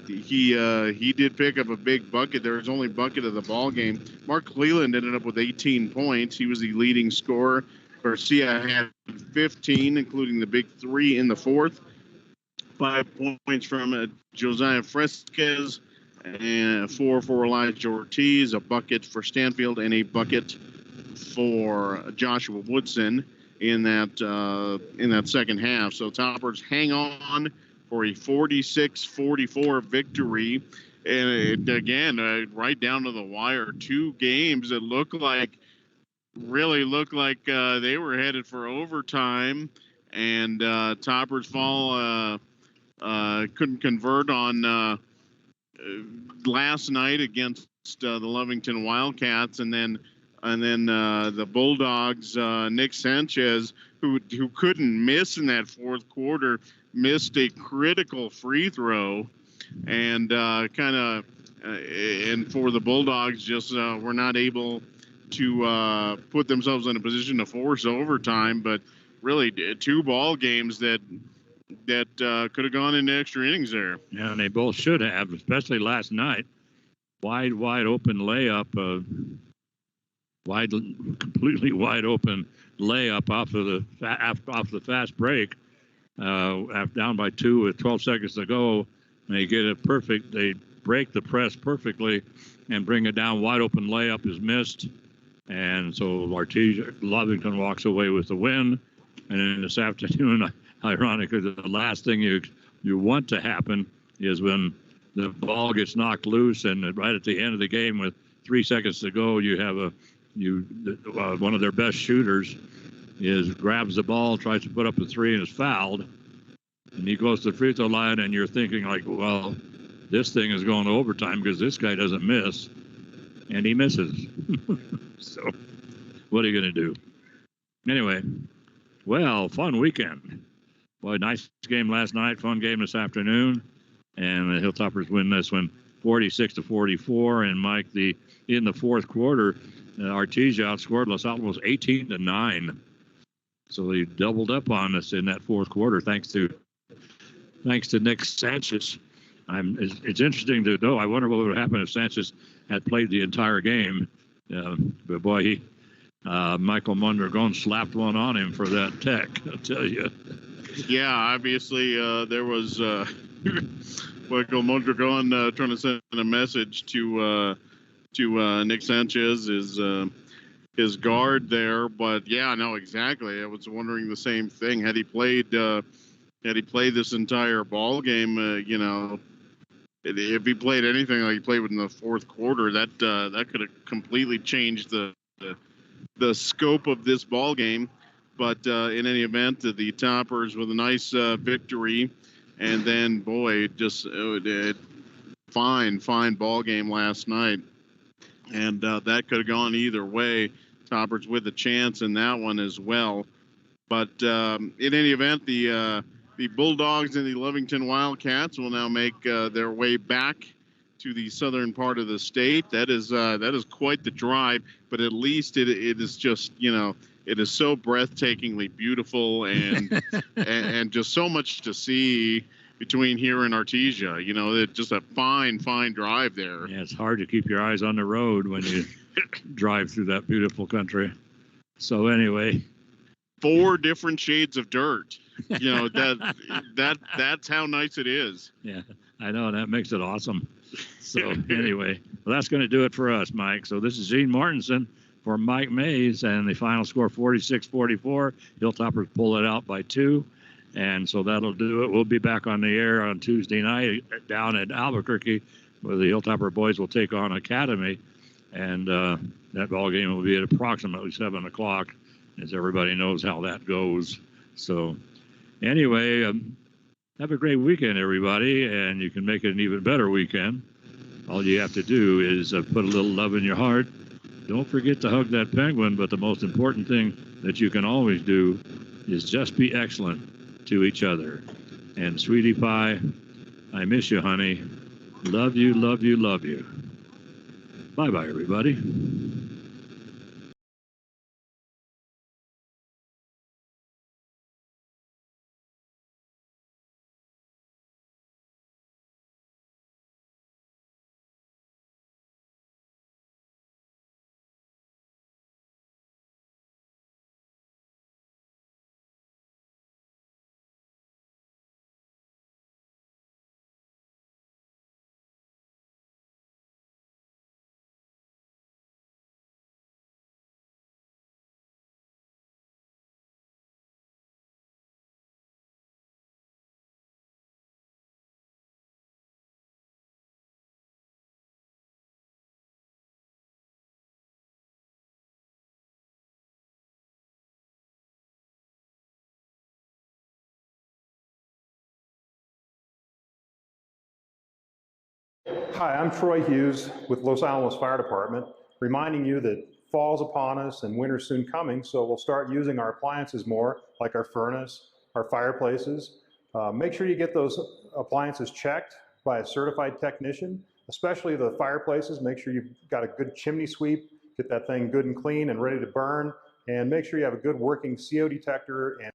he did pick up a big bucket. There was only bucket of the ball game. Mark Cleland ended up with 18 points. He was the leading scorer. Garcia had 15, including the big 3 in the fourth. 5 points from Josiah Fresquez, and 4 for Elijah Ortiz, a bucket for Stanfield, and a bucket for Joshua Woodson in that second half. So Toppers hang on for a 46-44 victory. And again, right down to the wire, 2 games that really look like they were headed for overtime, and Toppers couldn't convert on last night against the Lovington Wildcats, and then the Bulldogs, Nick Sanchez, who couldn't miss in that fourth quarter, missed a critical free throw, and and for the Bulldogs just were not able to put themselves in a position to force overtime. But really, 2 ball games that could have gone into extra innings there. Yeah, and they both should have, especially last night. Wide open layup, completely wide open layup off the fast break, down by 2 with 12 seconds to go. And they get it perfect. They break the press perfectly and bring it down. Wide open layup is missed, and so Lovington walks away with the win. And then this afternoon, ironically, the last thing you want to happen is when the ball gets knocked loose, and right at the end of the game with 3 seconds to go, you have one of their best shooters grabs the ball, tries to put up a 3, and is fouled. And he goes to the free throw line, and you're thinking like, well, this thing is going to overtime because this guy doesn't miss, and he misses. So what are you going to do? Anyway, well, fun weekend. Boy, nice game last night, fun game this afternoon, and the Hilltoppers win this one 46-44. And Mike, in the fourth quarter, Artesia outscored Los Alamos 18-9. So they doubled up on us in that fourth quarter, thanks to Nick Sanchez. It's interesting to know. I wonder what would happen if Sanchez had played the entire game. But boy, Michael Mondragon slapped one on him for that tech, I'll tell you. Yeah, obviously there was Michael Mondragon trying to send a message to Nick Sanchez, his guard there. But yeah, no, exactly. I was wondering the same thing. Had he played this entire ball game, if he played anything like he played in the fourth quarter, that could have completely changed the scope of this ball game. But in any event, the Toppers with a nice victory, and then boy, just fine ball game last night. and that could have gone either way. Toppers with a chance in that one as well. But in any event, the Bulldogs and the Lovington Wildcats will now make their way back to the southern part of the state. That is quite the drive, but at least it is just, it is so breathtakingly beautiful and and just so much to see between here and Artesia. It's just a fine drive there. Yeah, it's hard to keep your eyes on the road when you drive through that beautiful country. So anyway, 4 different shades of dirt. That's how nice it is. Yeah, I know, and that makes it awesome. So anyway, well, that's going to do it for us, Mike. So this is Gene Martinson for Mike Mays, and the final score 46-44. Hilltoppers pull it out by 2, and so that'll do it. We'll be back on the air on Tuesday night down at Albuquerque, where the Hilltopper boys will take on Academy, and that ball game will be at approximately 7 o'clock, as everybody knows how that goes. So anyway, have a great weekend, everybody, and you can make it an even better weekend. All you have to do is put a little love in your heart. Don't forget to hug that penguin, but the most important thing that you can always do is just be excellent to each other. And Sweetie Pie, I miss you, honey. Love you, love you, love you. Bye-bye, everybody. Hi, I'm Troy Hughes with Los Alamos Fire Department, reminding you that fall's upon us and winter's soon coming, so we'll start using our appliances more, like our furnace, our fireplaces. Make sure you get those appliances checked by a certified technician, especially the fireplaces. Make sure you've got a good chimney sweep, get that thing good and clean and ready to burn, and make sure you have a good working CO detector and